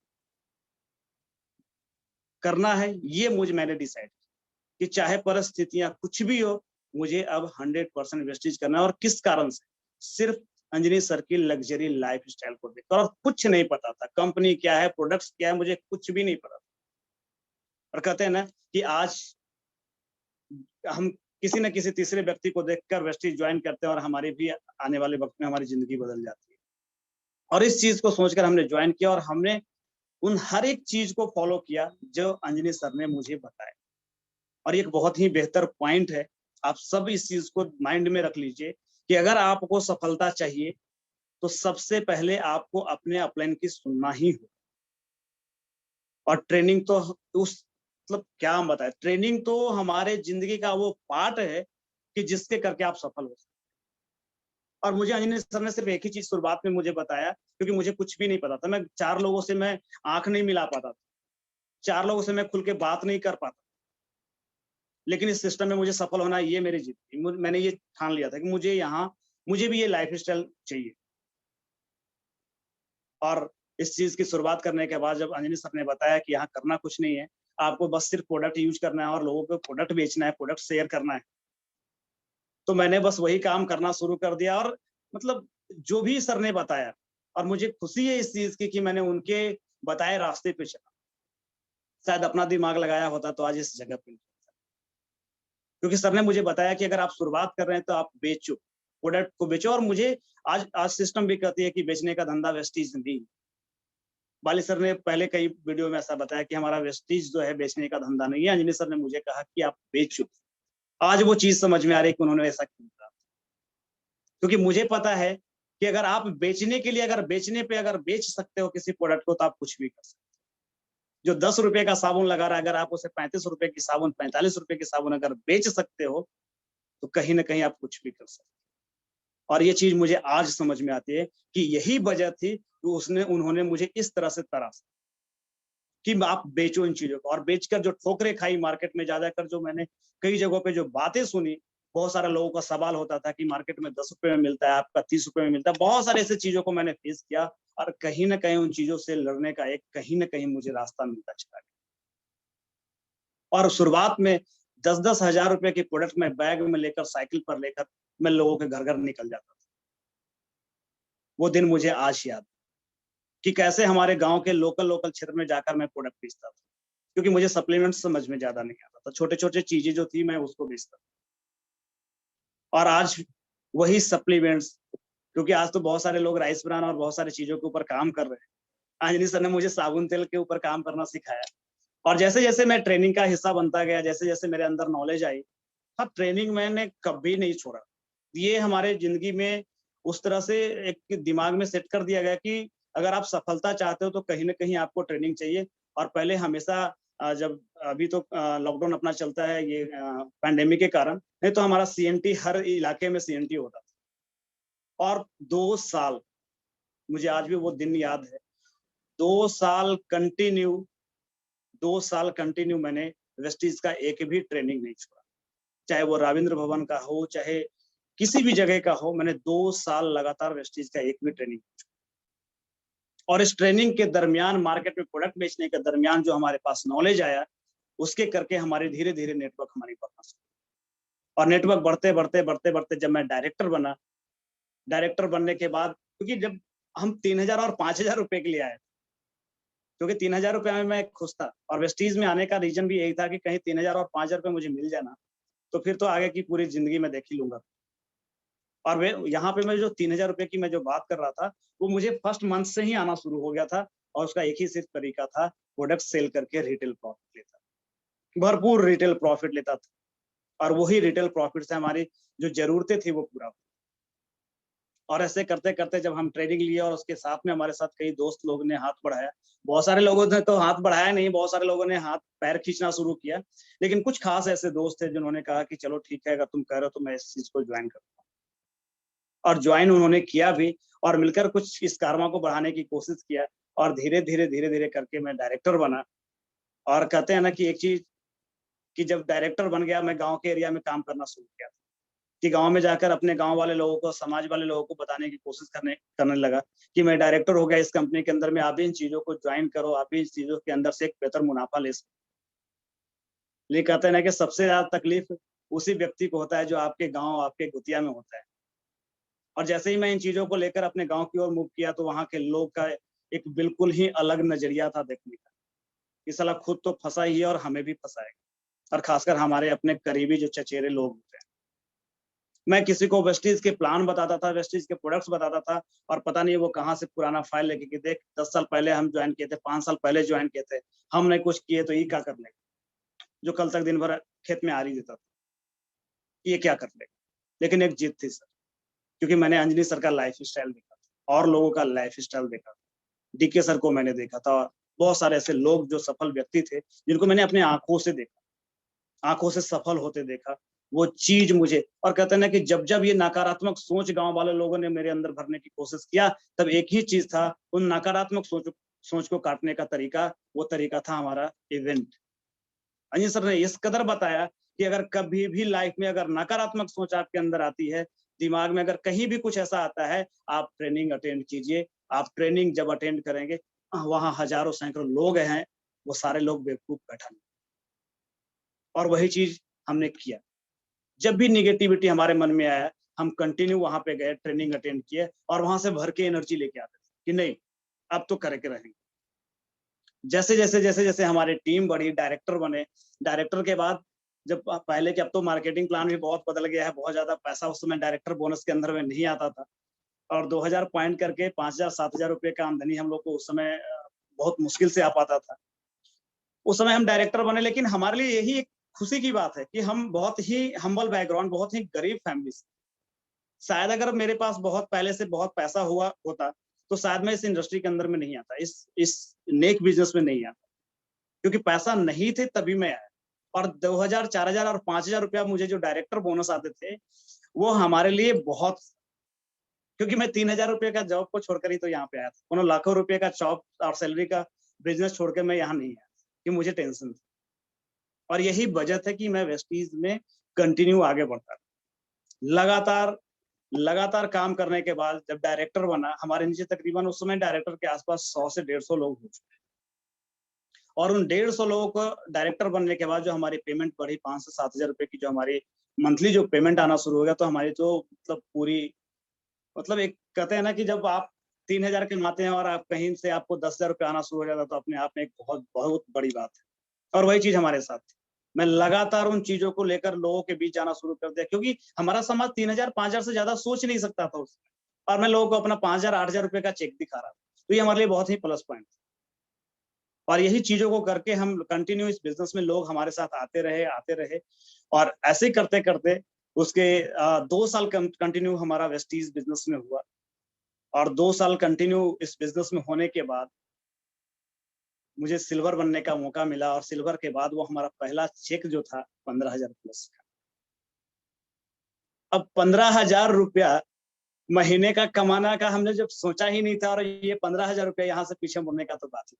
करना है, ये मैंने डिसाइड किया कि चाहे परिस्थितियाँ कुछ भी हो, मुझे अब 100% वेस्टीज करना है, और किस कारण से? सिर्फ़ अंजनी सर की लग्ज़री लाइफ़स्टाइल को देखकर, और कुछ नहीं पता था। कंपनी क्या है, प्रोडक्ट्स क्या है, मुझे कुछ भी नहीं पता था। और कहते हैं ना कि आज हम किसी न किसी तीसरे व्यक्ति को देखकर वेस्टीज जॉइन करते हैं, और हमारी भी आने वाले वक़्त में हमारी ज़िंदगी बदल जाती है। और इस चीज़ को सोचकर हमने जॉइन किया, और हमने उन हर एक चीज़ को फ़ॉलो किया, जो अंजनी सर ने मुझे बताया। और एक बहुत ही बेहतर पॉइंट है, आप सब इस चीज़ को माइंड में रख लीजिए कि अगर आपको सफलता चाहिए, तो सबसे पहले आपको अपने अपलाइन की सुनना ही हो। और ट्रेनिंग तो उस मतलब क्या हम बताएँ, ट्रेनिंग तो हमारे ज़िंदगी का वो पार्ट है कि जिसके करके आप सफल हो। और मुझे अंजनी सर ने सिर्फ़ एक ही चीज़ शुरुआत में मुझे बताया, क्योंकि मुझे कुछ भी नहीं पता था। मैं 4 लोगों से मैं आँख नहीं मिला पाता था। 4 लोगों से मैं खुल के बात नहीं कर पाता। लेकिन इस सिस्टम में मुझे सफल होना है, ये मेरी जिद थी। मैंने ये ठान लिया था कि मुझे यहाँ मुझे भी ये लाइफस्टाइल चाहिए। और इस चीज की शुरुआत करने के बाद जब अंजनी सर ने बताया कि यहाँ करना कुछ नहीं है, आपको बस सिर्फ प्रोडक्ट यूज करना है और लोगों को प्रोडक्ट बेचना है, प्रोडक्ट शेयर करना है, तो मैंने बस वही काम करना शुरू कर दिया। और मतलब जो भी सर ने बताया, और मुझे खुशी है इस चीज की कि मैंने उनके बताए रास्ते पे चला। शायद अपना दिमाग लगाया होता तो आज इस जगह पे नहीं होता। क्योंकि सर ने मुझे बताया कि अगर आप शुरुआत कर रहे हैं तो आप बेचो, प्रोडक्ट को बेचो। और मुझे आज आज सिस्टम भी कहती है कि बेचने का धंधा वेस्टीज नहीं। बाली सर ने पहले कई वीडियो में ऐसा बताया कि हमारा वेस्टीज जो है बेचने का धंधा नहीं है। अंजनी सर ने मुझे कहा कि आप बेचो। आज वो चीज समझ में आ रही है कि उन्होंने ऐसा क्यों कहा। क्योंकि मुझे पता है कि अगर आप बेचने के लिए, अगर बेचने पे अगर बेच सकते हो किसी प्रोडक्ट को, तो आप कुछ भी कर सकते हो। जो 10 रुपए का साबुन लगा रहा है, अगर आप उसे 35 रुपए की साबुन, 45 रुपए की साबुन अगर बेच सकते हो, तो कहीं ना कहीं आप कुछ भी कर सकते हो। और ये चीज मुझे आज समझ में आती है कि यही वजह थी कि उन्होंने मुझे इस तरह से तराशा कि आप बेचो इन चीजों को। और बेचकर जो ठोकरें खाई मार्केट में, ज्यादा कर जो मैंने कई जगहों पे जो बातें सुनी, बहुत सारे लोगों का सवाल होता था कि मार्केट में 10 रुपए में मिलता है, आपका 30 रुपए में मिलता है। बहुत सारे ऐसे चीजों को मैंने फेस किया, और कहीं ना कहीं उन चीजों से लड़ने का एक कहीं ना कहीं मुझे रास्ता मिलता चला गया। और शुरुआत में 10-10 हजार रुपए की प्रोडक्ट में बैग में लेकर, साइकिल पर लेकर मैं लोगों के घर घर निकल जाता था। वो दिन मुझे आज याद कि कैसे हमारे गांव के लोकल लोकल क्षेत्र में जाकर मैं प्रोडक्ट बेचता था। क्योंकि मुझे सप्लीमेंट समझ में ज्यादा नहीं आता था, छोटे छोटे चीजें जो थी मैं उसको बेचता था। और आज वही सप्लीमेंट्स, क्योंकि आज तो बहुत सारे लोग राइस ब्रान और बहुत सारी चीजों के ऊपर काम कर रहे हैं। अंजनी सर ने मुझे साबुन तेल के ऊपर काम करना सिखाया। और जैसे जैसे मैं ट्रेनिंग का हिस्सा बनता गया, जैसे जैसे मेरे अंदर नॉलेज आई, हाँ, ट्रेनिंग मैंने कभी नहीं छोड़ा। ये हमारे जिंदगी में उस तरह से एक दिमाग में सेट कर दिया गया कि अगर आप सफलता चाहते हो तो कहीं ना कहीं आपको ट्रेनिंग चाहिए। और पहले हमेशा जब अभी तो लॉकडाउन अपना चलता है ये पैंडेमिक के कारण, नहीं तो हमारा सीएनटी हर इलाके में सीएनटी होता था। और 2 साल, मुझे आज भी वो दिन याद है, 2 साल कंटिन्यू, 2 साल कंटिन्यू मैंने वेस्टीज का एक भी ट्रेनिंग नहीं छोड़ा। चाहे वो रविंद्र भवन का हो, चाहे किसी भी जगह का हो, मैंने 2 साल लगातार वेस्टीज का एक भी ट्रेनिंग। और इस ट्रेनिंग के दरमियान, मार्केट में प्रोडक्ट बेचने के दरमियान जो हमारे पास नॉलेज आया, उसके करके हमारे धीरे धीरे नेटवर्क हमारी बढ़ना शुरू। और नेटवर्क बढ़ते बढ़ते बढ़ते बढ़ते जब मैं डायरेक्टर बना, डायरेक्टर बनने के बाद, क्योंकि जब हम 3,000 और 5,000 रुपए के लिए आए, क्योंकि 3,000 रुपए में मैं खुश था। और वेस्टीज में आने का रीजन भी यही था कि कहीं 3,000 और 5,000 रुपए मुझे मिल जाना, तो फिर तो आगे की पूरी जिंदगी में देख ही लूंगा। और वे यहाँ पे मैं जो 3,000 रुपए की मैं जो बात कर रहा था, वो मुझे फर्स्ट मंथ से ही आना शुरू हो गया था। और उसका एक ही सिर्फ तरीका था, प्रोडक्ट सेल करके रिटेल प्रॉफिट लेता, भरपूर रिटेल प्रॉफिट लेता था। और वही रिटेल प्रॉफिट से हमारी जो जरूरतें थी वो पूरा। और ऐसे करते करते जब हम ट्रेनिंग लिए, और उसके साथ में हमारे साथ कई दोस्त लोगों ने हाथ बढ़ाया। बहुत सारे लोगों ने तो हाथ बढ़ाया नहीं, बहुत सारे लोगों ने हाथ पैर खींचना शुरू किया। लेकिन कुछ खास ऐसे दोस्त थे जिन्होंने कहा कि चलो ठीक है, अगर तुम कह रहे हो तो मैं इस चीज को ज्वाइन करूंगा। और ज्वाइन उन्होंने किया भी, और मिलकर कुछ इस कारवा को बढ़ाने की कोशिश किया। और धीरे धीरे धीरे धीरे करके मैं डायरेक्टर बना। और कहते हैं ना कि एक चीज, कि जब डायरेक्टर बन गया, मैं गांव के एरिया में काम करना शुरू किया, कि गांव में जाकर अपने गांव वाले लोगों को, समाज वाले लोगों को बताने की कोशिश करने लगा कि मैं डायरेक्टर हो गया इस कंपनी के अंदर में, आप भी इन चीजों को ज्वाइन करो, आप भी इन चीजों के अंदर से एक बेहतर मुनाफा ले सकते। लेकिन कहते हैं ना कि सबसे ज्यादा तकलीफ उसी व्यक्ति को होता है जो आपके गाँव, आपके गुतिया में होता है। और जैसे ही मैं इन चीजों को लेकर अपने गाँव की ओर मूव किया, तो वहाँ के लोग का एक बिल्कुल ही अलग नजरिया था देखने का, कि साला खुद तो फंसा ही है और हमें भी फंसाएगा। और खासकर हमारे अपने करीबी जो चचेरे लोग होते हैं। मैं किसी को वेस्टीज के प्लान बताता था, वेस्टीज के प्रोडक्ट्स बताता था, और पता नहीं वो कहाँ से पुराना फाइल लेके कि देख 10 साल पहले हम ज्वाइन किए थे, 5 साल पहले ज्वाइन किए थे, हमने कुछ किए तो ये क्या कर लेगा, जो कल तक दिन भर खेत में आ रही देता था, ये क्या कर लेगा। लेकिन एक जीत थी सर, क्योंकि मैंने अंजनी सर का लाइफ स्टाइल देखा था, और लोगों का लाइफ स्टाइल देखा था, डीके सर को मैंने देखा था, और बहुत सारे ऐसे लोग जो सफल व्यक्ति थे, जिनको मैंने अपने आंखों से देखा, आंखों से सफल होते देखा। वो चीज मुझे, और कहते हैं ना कि जब जब ये नकारात्मक सोच गांव वाले लोगों ने मेरे अंदर भरने की कोशिश किया, तब एक ही चीज था, उन नकारात्मक सोच को काटने का तरीका, वो तरीका था हमारा इवेंट। अंजन सर ने इस कदर बताया कि अगर कभी भी लाइफ में अगर नकारात्मक सोच आपके अंदर आती है, दिमाग में अगर कहीं भी कुछ ऐसा आता है, आप ट्रेनिंग अटेंड कीजिए। आप ट्रेनिंग जब अटेंड करेंगे, वहाँ हज़ारों सैकड़ों लोग हैं, वो सारे लोग बेवकूफ़ बैठा नहीं। और वही चीज़ हमने किया। जब भी नेगेटिविटी हमारे मन में आया, हम कंटिन्यू वहाँ पे गए, ट्रेनिंग अटेंड किए और वहाँ से भर के एनर्जी लेके आते थे कि नहीं, अब तो करके रहेंगे। जैसे-जैसे हमारी टीम बढ़ी, डायरेक्टर बने, डायरेक्टर के बाद जब पहले के अब तो मार्केटिंग प्लान भी बहुत बदल गया है, बहुत ज़्यादा पैसा उस समय डायरेक्टर बोनस के अंदर में नहीं आता था और 2000 पॉइंट करके 5000 7000 रुपए का आमदनी हम लोग को उस समय बहुत मुश्किल से आ पाता था। उस समय हम डायरेक्टर बने, लेकिन हमारे लिए यही एक खुशी की बात है कि हम बहुत ही हम्बल बैकग्राउंड, बहुत ही गरीब फैमिली से, शायद अगर मेरे पास बहुत पहले से बहुत पैसा हुआ होता, तो शायद मैं इस इंडस्ट्री के अंदर में नहीं आता, इस नेक बिज़नेस में नहीं आता। क्योंकि पैसा नहीं थे तभी मैं आया और 2000, 4000 और 5000 रुपया मुझे जो डायरेक्टर बोनस आते थे, वो हमारे लिए बहुत, क्योंकि मैं 3000 रुपए का जॉब को छोड़कर ही तो यहाँ पे आया था। उन्होंने लाखों रुपए का जॉब और सैलरी का बिज़नेस छोड़ के मैं यहाँ नहीं आया, कि मुझे टेंशन थी। और यही वजह था कि मैं वेस्टीज़ में कंटिन्यू आगे बढ़ता रहा। लगातार लगातार काम करने के बाद जब डायरेक्टर बना, हमारे नीचे तकरीबन उस समय डायरेक्टर के आस-पास 100 से 150 लोग हो चुके। और उन 150 लोगों को डायरेक्टर बनने के बाद जो हमारी पेमेंट बढ़ी 5 से 7,000 रुपए की, जो हमारी मंथली जो पेमेंट आना शुरू हो गया, तो हमारी तो मतलब पूरी, मतलब एक कहते हैं ना कि जब आप 3000 कमाते हैं और आप कहीं से आपको 10,000 रुपए आना शुरू हो जाता है, तो अपने आप में एक बहुत बहुत बड़ी बात है। और वही चीज़ हमारे साथ थी। मैं लगातार उन चीज़ों को लेकर लोगों के बीच जाना शुरू कर दिया, क्योंकि हमारा समाज 3000 5000 से ज़्यादा सोच नहीं सकता था उस समय। और मैं लोगों को अपना 5000 8000 रुपए का चेक दिखा रहा था। तो ये हमारे लिए बहुत ही प्लस पॉइंट था। और यही चीज़ों को करके हम कंटिन्यू इस बिज़नेस में लोग हमारे साथ आते रहे और ऐसे ही करते-करते उसके 2 साल कंटिन्यू हमारा वेस्टीज़ बिज़नेस में हुआ और 2 साल कंटिन्यू इस बिज़नेस में होने के बाद मुझे सिल्वर बनने का मौका मिला और सिल्वर के बाद वो हमारा पहला चेक जो था 15,000 प्लस का। अब 15,000 रुपया महीने का कमाना का हमने जब सोचा ही नहीं था और ये 15,000 रुपया यहाँ से पीछे मुड़ने का तो बात ही।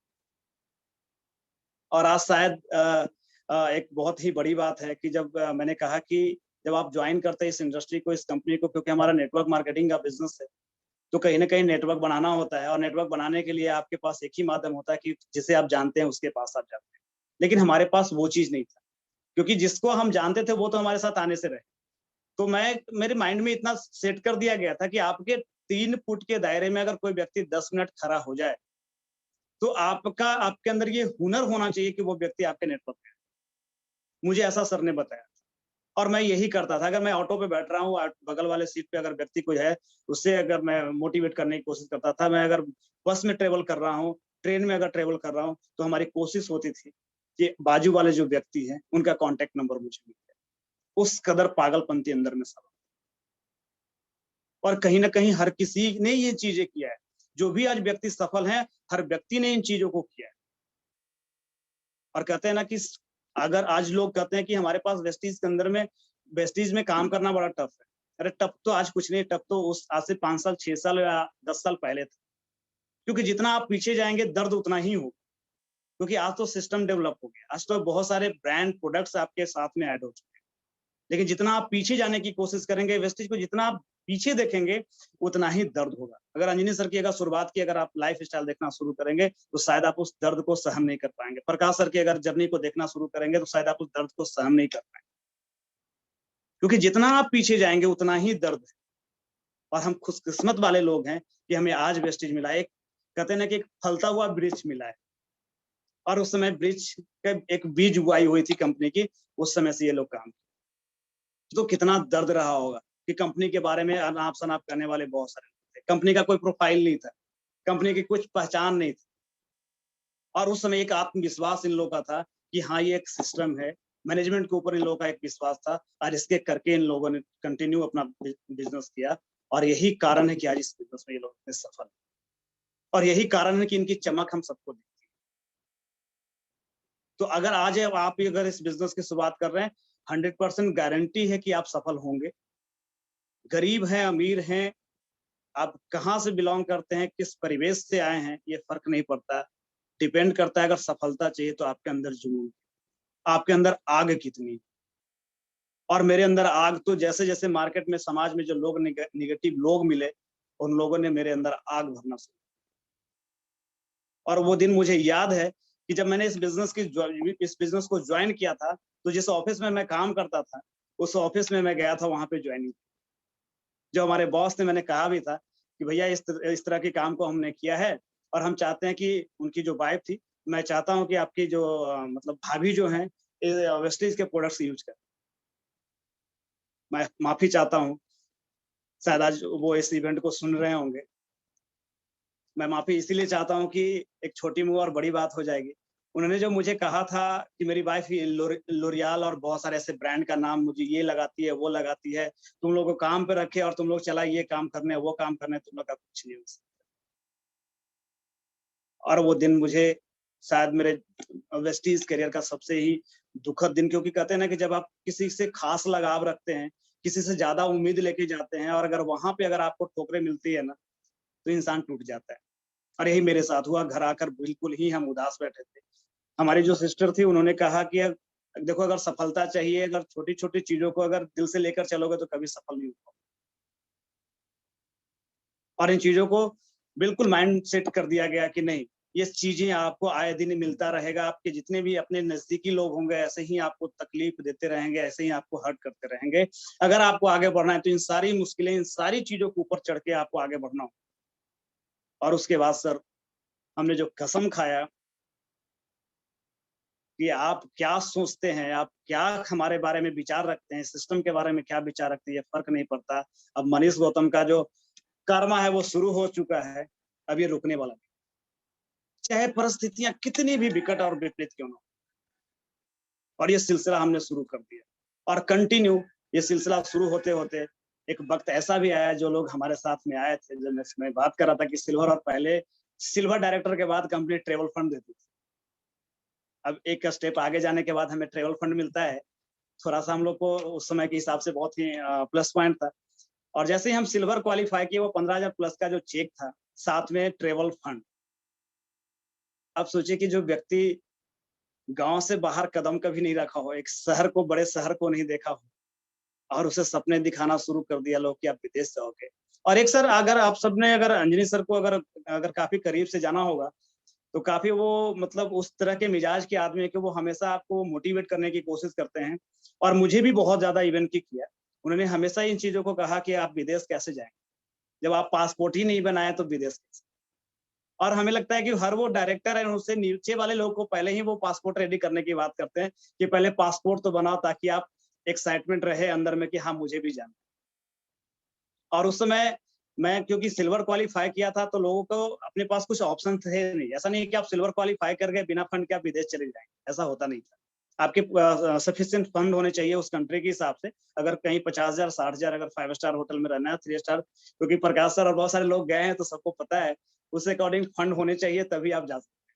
और आज शायद एक बहुत ही बड़ी बात है कि जब मैंने कहा कि जब आप जॉइन करते हैं इस इंडस्ट्री को, इस कंपनी को, क्योंकि हमारा नेटवर्क मार्केटिंग का बिज़नेस है, तो कहीं न कहीं नेटवर्क बनाना होता है और नेटवर्क बनाने के लिए आपके पास एक ही माध्यम होता है कि जिसे आप जानते हैं उसके पास आप जाते हैं। लेकिन हमारे पास वो चीज़ नहीं था, क्योंकि जिसको हम जानते थे वो तो हमारे साथ आने से रहे। तो मेरे माइंड में इतना सेट कर दिया गया था कि आपके 3 फुट के दायरे में अगर कोई व्यक्ति 10 मिनट खड़ा हो जाए, तो आपके अंदर ये हुनर होना चाहिए कि वो व्यक्ति आपके नेटवर्क में है। मुझे ऐसा सर ने बताया और मैं यही करता था। अगर मैं ऑटो पे बैठ रहा हूँ, बगल वाले सीट पे अगर व्यक्ति कोई है, उससे अगर मैं मोटिवेट करने की कोशिश करता था। मैं अगर बस में ट्रैवल कर रहा हूँ, ट्रेन में अगर ट्रैवल कर रहा हूँ, तो हमारी कोशिश होती थी कि बाजू वाले जो व्यक्ति हैं, उनका कॉन्टैक्ट नंबर मुझे मिल जाए। उस कदर पागलपंती अंदर में सब। और कहीं न कहीं हर किसी ने ये चीज़ें किया है। जो भी आज व्यक्ति सफल हैं, हर व्यक्ति ने इन चीज़ों को किया है। और कहते हैं ना कि अगर आज लोग कहते हैं कि हमारे पास वेस्टीज़ के अंदर में वेस्टीज़ में काम करना बड़ा टफ है। अरे टफ तो आज कुछ नहीं, टफ तो उस आज से 5 साल, 6 साल या 10 साल पहले था। क्योंकि जितना आप पीछे जाएँगे दर्द उतना ही होगा। क्योंकि आज तो सिस्टम डेवलप हो गया। आज तो बहुत सारे ब्रांड प्रोडक्ट्स आपके साथ में ऐड हो चुके हैं। लेकिन जितना आप पीछे जाने की कोशिश करेंगे, वेस्टेज को जितना आप पीछे देखेंगे, उतना ही दर्द होगा। अगर अंजनी सर की अगर शुरुआत की अगर आप लाइफ़स्टाइल देखना शुरू करेंगे, तो शायद आप उस दर्द को सहन नहीं कर पाएँगे। प्रकाश सर की अगर जर्नी को देखना शुरू करेंगे, तो शायद आप उस दर्द को सहन नहीं कर पाएँगे। क्योंकि जितना आप पीछे जाएँगे, उतना ही दर्द है। और हम खुशकिस्मत वाले लोग हैं कि हमें आज वेस्टेज मिला है। एक कहते हैं ना कि एक फलता हुआ वृक्ष मिला है और उस समय वृक्ष के एक बीज बुआई हुई थी कंपनी की, उस समय से ये लोग काम, तो कितना दर्द रहा होगा कि कंपनी के बारे में अनाप-शनाप करने वाले बहुत सारे लोग थे। कंपनी का कोई प्रोफाइल नहीं था, कंपनी की कुछ पहचान नहीं थी और उस समय एक आत्मविश्वास इन लोगों का था कि हाँ, ये एक सिस्टम है। मैनेजमेंट के ऊपर इन लोगों का एक विश्वास था और इसके करके इन लोगों ने कंटिन्यू अपना बिज़नेस किया और यही कारण है कि आज इस बिज़नेस में ये लोग इतने सफल हैं और यही कारण है कि इनकी चमक हम सबको दिखती है। तो अगर आज आप भी अगर इस बिज़नेस की शुरुआत कर रहे हैं, 100% गारंटी है कि आप सफल होंगे। गरीब हैं, अमीर हैं, आप कहाँ से बिलॉन्ग करते हैं, किस परिवेश से आए हैं, ये फ़र्क नहीं पड़ता। डिपेंड करता है अगर सफलता चाहिए तो आपके अंदर जुनून, आपके अंदर आग कितनी है। और मेरे अंदर आग, तो जैसे-जैसे मार्केट में, समाज में जो लोग नेगेटिव लोग मिले, उन लोगों ने मेरे अंदर आग भरना शुरू। और वो दिन मुझे याद है कि जब मैंने इस बिज़नेस को जॉइन किया था, तो जिस ऑफ़िस में मैं काम करता था, उस ऑफ़िस में मैं गया था वहाँ पे जॉइनिंग। जो हमारे बॉस ने, मैंने कहा भी था कि भैया इस तरह के काम को हमने किया है और हम चाहते हैं कि, उनकी जो वाइफ़ थी, मैं चाहता हूँ कि आपकी जो मतलब भाभी जो हैं, वेस्टीज के प्रोडक्ट्स यूज़ करें। मैं माफ़ी चाहता हूँ, शायद आज वो इस इवेंट को सुन रहे होंगे। मैं माफ़ी इसीलिए चाहता हूँ कि एक छोटी मुँह और बड़ी बात हो जाएगी। उन्होंने जो मुझे कहा था कि मेरी वाइफ़ ये लोरियल और बहुत सारे ऐसे ब्रांड का नाम मुझे ये लगाती है, वो लगाती है, तुम लोगों को काम पे रखे और तुम लोग चला ये काम करने, वो काम करने, तुम लोग का कुछ नहीं हो सकता। और वो दिन मुझे शायद मेरे वेस्टीज़ करियर का सबसे ही दुखद दिन, क्योंकि कहते हैं ना कि जब आप किसी से ख़ास लगाव रखते हैं, किसी से ज़्यादा उम्मीद लेके जाते हैं और अगर वहाँ पे अगर आपको ठोकरें मिलती है ना, तो इंसान टूट जाता है। और यही मेरे साथ हुआ, घर आकर बिल्कुल ही हम उदास बैठे थे। हमारी जो सिस्टर थी, उन्होंने कहा कि देखो, अगर सफलता चाहिए, अगर छोटी-छोटी चीज़ों को अगर दिल से लेकर चलोगे तो कभी सफल नहीं हो पाओगे। और इन चीज़ों को बिल्कुल माइंड सेट कर दिया गया कि नहीं, ये चीज़ें आपको आए दिन मिलता रहेगा, आपके जितने भी अपने नज़दीकी लोग होंगे, ऐसे ही आपको तकलीफ देते रहेंगे, ऐसे ही आपको हर्ट करते रहेंगे। अगर आपको आगे बढ़ना है, तो इन सारी मुश्किलें, इन सारी चीज़ों के ऊपर चढ़ के आपको आगे बढ़ना होगा। और उसके बाद सर, हमने जो कसम खाया कि आप क्या सोचते हैं, आप क्या हमारे बारे में विचार रखते हैं, सिस्टम के बारे में क्या विचार रखते हैं, ये फ़र्क नहीं पड़ता। अब मनीष गौतम का जो कर्मा है वो शुरू हो चुका है, अब ये रुकने वाला नहीं। चाहे परिस्थितियाँ कितनी भी विकट और विपरीत क्यों ना हो, और ये सिलसिला हमने शुरू कर दिया। और कंटिन्यू ये सिलसिला शुरू होते-होते एक वक़्त ऐसा भी आया, जो लोग हमारे साथ में आए थे, जब मैं बात कर रहा था कि सिल्वर, और पहले सिल्वर डायरेक्टर के बाद कंपनी ट्रैवल फंड देती थी। अब एक स्टेप आगे जाने के बाद हमें ट्रैवल फंड मिलता है। थोड़ा-सा हम लोग को उस समय के हिसाब से बहुत ही प्लस पॉइंट था। और जैसे ही हम सिल्वर क्वालीफाई किए, वो 15,000 प्लस का जो चेक था, साथ में ट्रैवल फंड। अब सोचिए कि जो व्यक्ति गाँव से बाहर कदम कभी नहीं रखा हो, एक शहर को, बड़े शहर को नहीं देखा हो, और उसे सपने दिखाना शुरू कर दिया लोग कि आप विदेश जाओगे। और एक सर, अगर आप सबने, अगर अंजनी सर को अगर अगर काफ़ी करीब से जाना होगा, तो काफ़ी वो मतलब उस तरह के मिजाज के आदमी है कि वो हमेशा आपको मोटिवेट करने की कोशिश करते हैं, और मुझे भी बहुत ज़्यादा इवन की किया। उन्होंने हमेशा इन चीज़ों को कहा कि आप विदेश कैसे जाएँगे? जब आप पासपोर्ट ही नहीं बनाए तो विदेश कैसे? और हमें लगता है कि हर वो डायरेक्टर है, उससे नीचे वाले लोग को पहले ही वो पासपोर्ट रेडी करने की बात करते हैं कि पहले पासपोर्ट तो बनाओ, ताकि आप एक्साइटमेंट रहे अंदर में कि हाँ, मुझे भी जाना है। और उस समय मैं क्योंकि सिल्वर क्वालीफाई किया था, तो लोगों को अपने पास कुछ ऑप्शन थे नहीं। ऐसा नहीं है कि आप सिल्वर क्वालीफाई कर गए, बिना फंड के आप विदेश चले जाएँगे, ऐसा होता नहीं था। आपके सफिशिएंट फंड होने चाहिए उस कंट्री के हिसाब से। अगर कहीं 50,000 60,000 अगर 5 स्टार होटल में रहना है, 3 स्टार, क्योंकि प्रकाश सर और बहुत सारे लोग गए हैं तो सबको पता है, उस अकॉर्डिंग फंड होने चाहिए, तभी आप जा सकते हैं।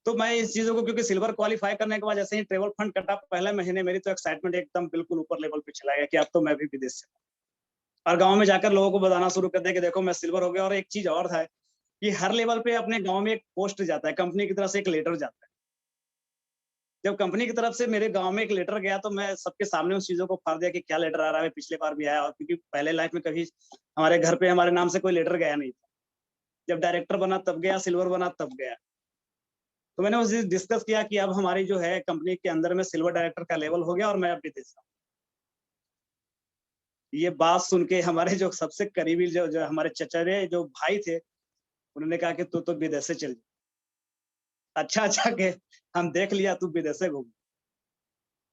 तो मैं इस चीज़ों को, क्योंकि सिल्वर क्वालीफाई करने के बाद जैसे ही ट्रैवल फंड कटा पहले महीने, मेरी तो एक्साइटमेंट एकदम बिल्कुल ऊपर लेवल पे चला गया कि अब तो मैं भी विदेश चला। और गाँव में जाकर लोगों को बताना शुरू कर दिया कि देखो, मैं सिल्वर हो गया। और एक चीज़ और था कि हर लेवल पे अपने गाँव में एक पोस्ट जाता है, कंपनी की तरफ से एक लेटर जाता है। जब कंपनी की तरफ से मेरे गाँव में एक लेटर गया, तो मैं सबके सामने उस चीज़ों को फाड़ दिया कि क्या लेटर आ रहा है, पिछले बार भी आया, और क्योंकि पहले लाइफ में कभी हमारे घर पे हमारे नाम से कोई लेटर गया नहीं था। जब डायरेक्टर बना तब गया, सिल्वर बना तब गया। तो मैंने उस दिन डिस्कस किया कि अब हमारी जो है कंपनी के अंदर में सिल्वर डायरेक्टर का लेवल हो गया, और मैं अब विदेश जाऊँ। ये बात सुन के हमारे जो सबसे करीबी, जो जो हमारे चचेरे जो भाई थे, उन्होंने कहा कि तू तो विदेश से चल जा। अच्छा, अच्छा के हम देख लिया, तू विदेश से घूम।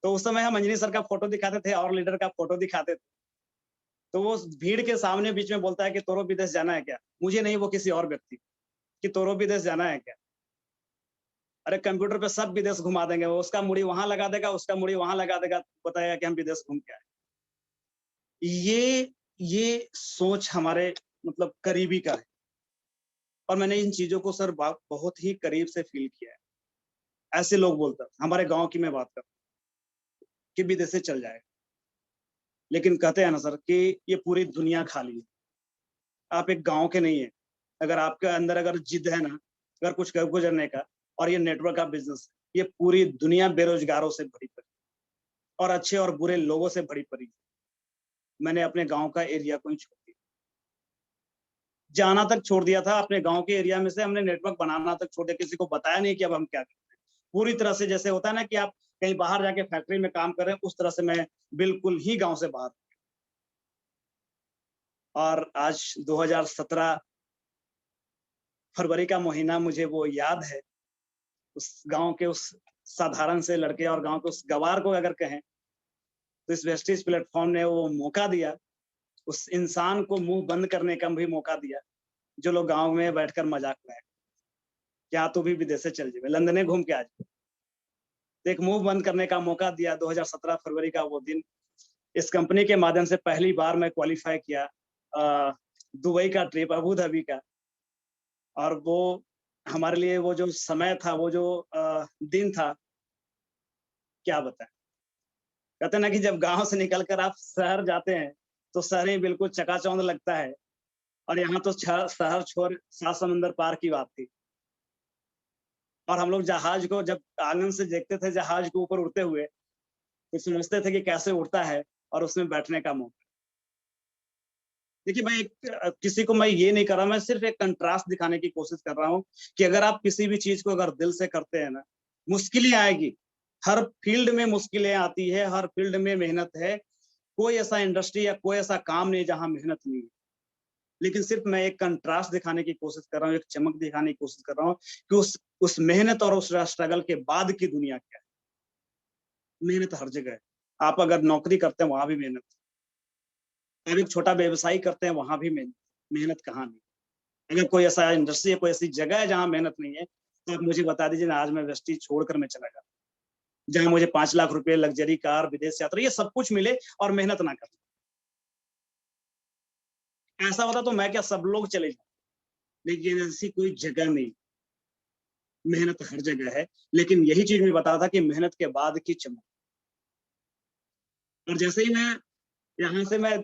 तो उस समय हम अंजनी सर का फ़ोटो दिखाते थे और लीडर का फ़ोटो दिखाते थे। तो वो भीड़ के सामने बीच में बोलता है कि तोरो विदेश जाना है क्या? मुझे नहीं, वो किसी और व्यक्ति को, कि तोरो विदेश जाना है क्या? अरे कंप्यूटर पे सब विदेश घुमा देंगे, वो उसका मुड़ी वहाँ लगा देगा, उसका मुड़ी वहाँ लगा देगा, बताएगा कि हम विदेश घूम के आए। ये सोच हमारे मतलब करीबी का है, और मैंने इन चीज़ों को सर बहुत ही करीब से फ़ील किया है। ऐसे लोग बोलते हैं, हमारे गाँव की मैं बात कर रहा हूँ, कि विदेश से चल जाएगा। लेकिन कहते हैं ना सर कि ये पूरी दुनिया खाली है। आप एक गाँव के नहीं हैं। अगर आपके अंदर अगर जिद है ना, अगर कुछ कर गुज़रने का, और ये नेटवर्क का बिज़नेस है, ये पूरी दुनिया बेरोज़गारों से भरी पड़ी है। और अच्छे और बुरे लोगों से भरी पड़ी। मैंने अपने गाँव का एरिया को ही छोड़ दिया। जाना तक छोड़ दिया था, अपने गाँव के एरिया में से हमने नेटवर्क बनाना तक छोड़ दिया, किसी को बताया नहीं कि अब हम क्या करते हैं। पूरी तरह से जैसे होता है ना कि आप कहीं बाहर जाके फैक्ट्री में काम कर रहे हैं, उस तरह से मैं बिल्कुल ही गाँव से बाहर। और आज 2017 फरवरी का महीना मुझे वो याद है। उस गाँव के उस साधारण से लड़के और गाँव के उस गँवार को अगर कहें, तो इस वेस्टीज प्लेटफ़ॉर्म ने वो मौका दिया, उस इंसान को मुँह बंद करने का भी मौका दिया, जो लोग गाँव में बैठकर मज़ाक उड़ाए। क्या तू भी विदेशे चल जेबे, लंदने घूम के आ जा। तो एक मुँह बंद करने का मौका दिया 2017 फरवरी का वो दिन। इस कंपनी के माध्यम से पहली बार मैं क्वालीफाई किया दुबई का ट्रिप, अबू धाबी का। और वो हमारे लिए वो जो समय था, वो जो दिन था, क्या बताएँ? कहते हैं ना कि जब गाँव से निकल कर आप शहर जाते हैं, तो शहर ही बिल्कुल चकाचौंध लगता है। और यहाँ तो शहर छोड़ 7 समुंदर पार की बात थी। और हम लोग जहाज को जब आँगन से देखते थे जहाज को ऊपर उड़ते हुए, तो समझते थे कि कैसे उड़ता है और उसमें बैठने का मौका। देखिए, मैं किसी को मैं ये नहीं कर रहा, मैं सिर्फ़ एक कंट्रास्ट दिखाने की कोशिश कर रहा हूँ कि अगर आप किसी भी चीज़ को अगर दिल से करते हैं ना, मुश्किलें आएगी। हर फ़ील्ड में मुश्किलें आती है, हर फ़ील्ड में मेहनत है। कोई ऐसा इंडस्ट्री या कोई ऐसा काम नहीं है जहाँ मेहनत नहीं है। लेकिन सिर्फ़ मैं एक कंट्रास्ट दिखाने की कोशिश कर रहा हूँ, एक चमक दिखाने की कोशिश कर रहा हूँ कि उस मेहनत और उस स्ट्रगल के बाद की दुनिया क्या है। मेहनत हर जगह है। आप अगर नौकरी करते हैं, वहाँ भी मेहनत है। आप एक छोटा व्यवसाय करते हैं, वहाँ भी मेहनत मेहनत कहाँ नहीं। अगर कोई ऐसा इंडस्ट्री है, कोई ऐसी जगह है जहाँ मेहनत नहीं है, तो आप मुझे बता दीजिए ना, आज मैं वेस्टीज छोड़कर मैं चला जाता। जहाँ मुझे 5 लाख रुपए, लग्ज़री कार, विदेश यात्रा, ये सब कुछ मिले और मेहनत ना करूँ। ऐसा होता तो मैं क्या, सब लोग चले जाते, लेकिन ऐसी कोई जगह नहीं, मेहनत हर जगह है। लेकिन यही चीज़ मैं बता रहा था कि मेहनत के बाद की चमक। और जैसे ही मैं यहाँ से मैं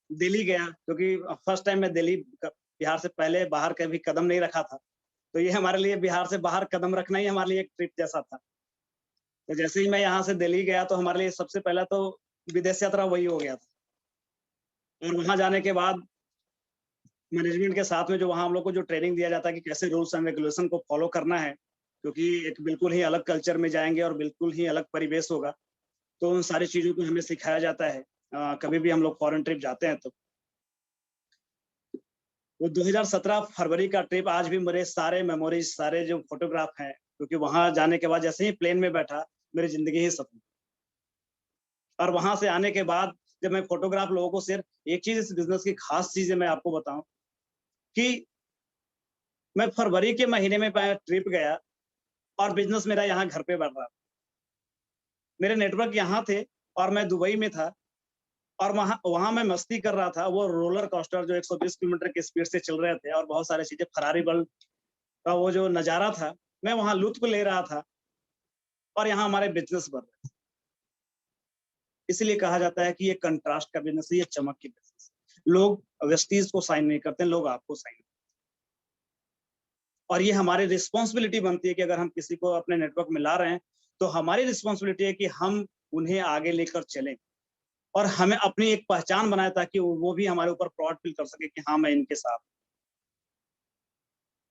दिल्ली गया, क्योंकि फर्स्ट टाइम मैं दिल्ली बिहार से पहले बाहर कभी कदम नहीं रखा था। तो ये हमारे लिए बिहार से बाहर कदम रखना ही हमारे लिए एक ट्रिप जैसा था। तो जैसे ही मैं यहाँ से दिल्ली गया, तो हमारे लिए सबसे पहला तो विदेश यात्रा वही हो गया था। और वहाँ जाने के बाद मैनेजमेंट के साथ में जो वहाँ हम लोग को जो ट्रेनिंग दिया जाता है कि कैसे रूल्स एंड रेगुलेशन को फॉलो करना है, क्योंकि एक बिल्कुल ही अलग कल्चर में जाएँगे और बिल्कुल ही अलग परिवेश होगा। तो उन सारी चीज़ों को हमें सिखाया जाता है। कभी भी हम लोग फॉरेन ट्रिप जाते हैं तो। वो 2017 फरवरी का ट्रिप आज भी मेरे सारे मेमोरीज़, सारे जो फ़ोटोग्राफ हैं, क्योंकि वहाँ जाने के बाद जैसे ही प्लेन में बैठा, मेरी ज़िंदगी ही सपन। और वहाँ से आने के बाद जब मैं फ़ोटोग्राफ लोगों को सिर्फ़ एक चीज़, इस बिज़नेस की ख़ास चीज़ें मैं आपको बताऊँ कि मैं फरवरी के महीने में मैं ट्रिप गया और बिज़नेस मेरा यहाँ घर पे बढ़ रहा था। मेरे नेटवर्क यहाँ थे और मैं दुबई में था और वहाँ वहाँ मैं मस्ती कर रहा था। वो रोलर कोस्टर जो 120 किलोमीटर की स्पीड से चल रहे थे और बहुत सारी चीज़ें, फेरारी वर्ल्ड का वो जो नज़ारा था, मैं वहाँ लुत्फ़ ले रहा था और यहाँ हमारे बिज़नेस बढ़ रहे थे। इसीलिए कहा जाता है कि ये कंट्रास्ट का बिज़नेस है, ये चमक की बिज़नेस है। लोग वेस्टीज़ को साइन नहीं करते, लोग आपको साइन। और ये हमारी रिस्पॉन्सिबिलिटी बनती है कि अगर हम किसी को अपने नेटवर्क में ला रहे हैं, तो हमारी रिस्पॉन्सिबिलिटी है कि हम उन्हें आगे लेकर चलें और हमें अपनी एक पहचान बनाएँ, ताकि वो भी हमारे ऊपर प्राउड फ़ील कर सके कि हाँ, मैं इनके साथ।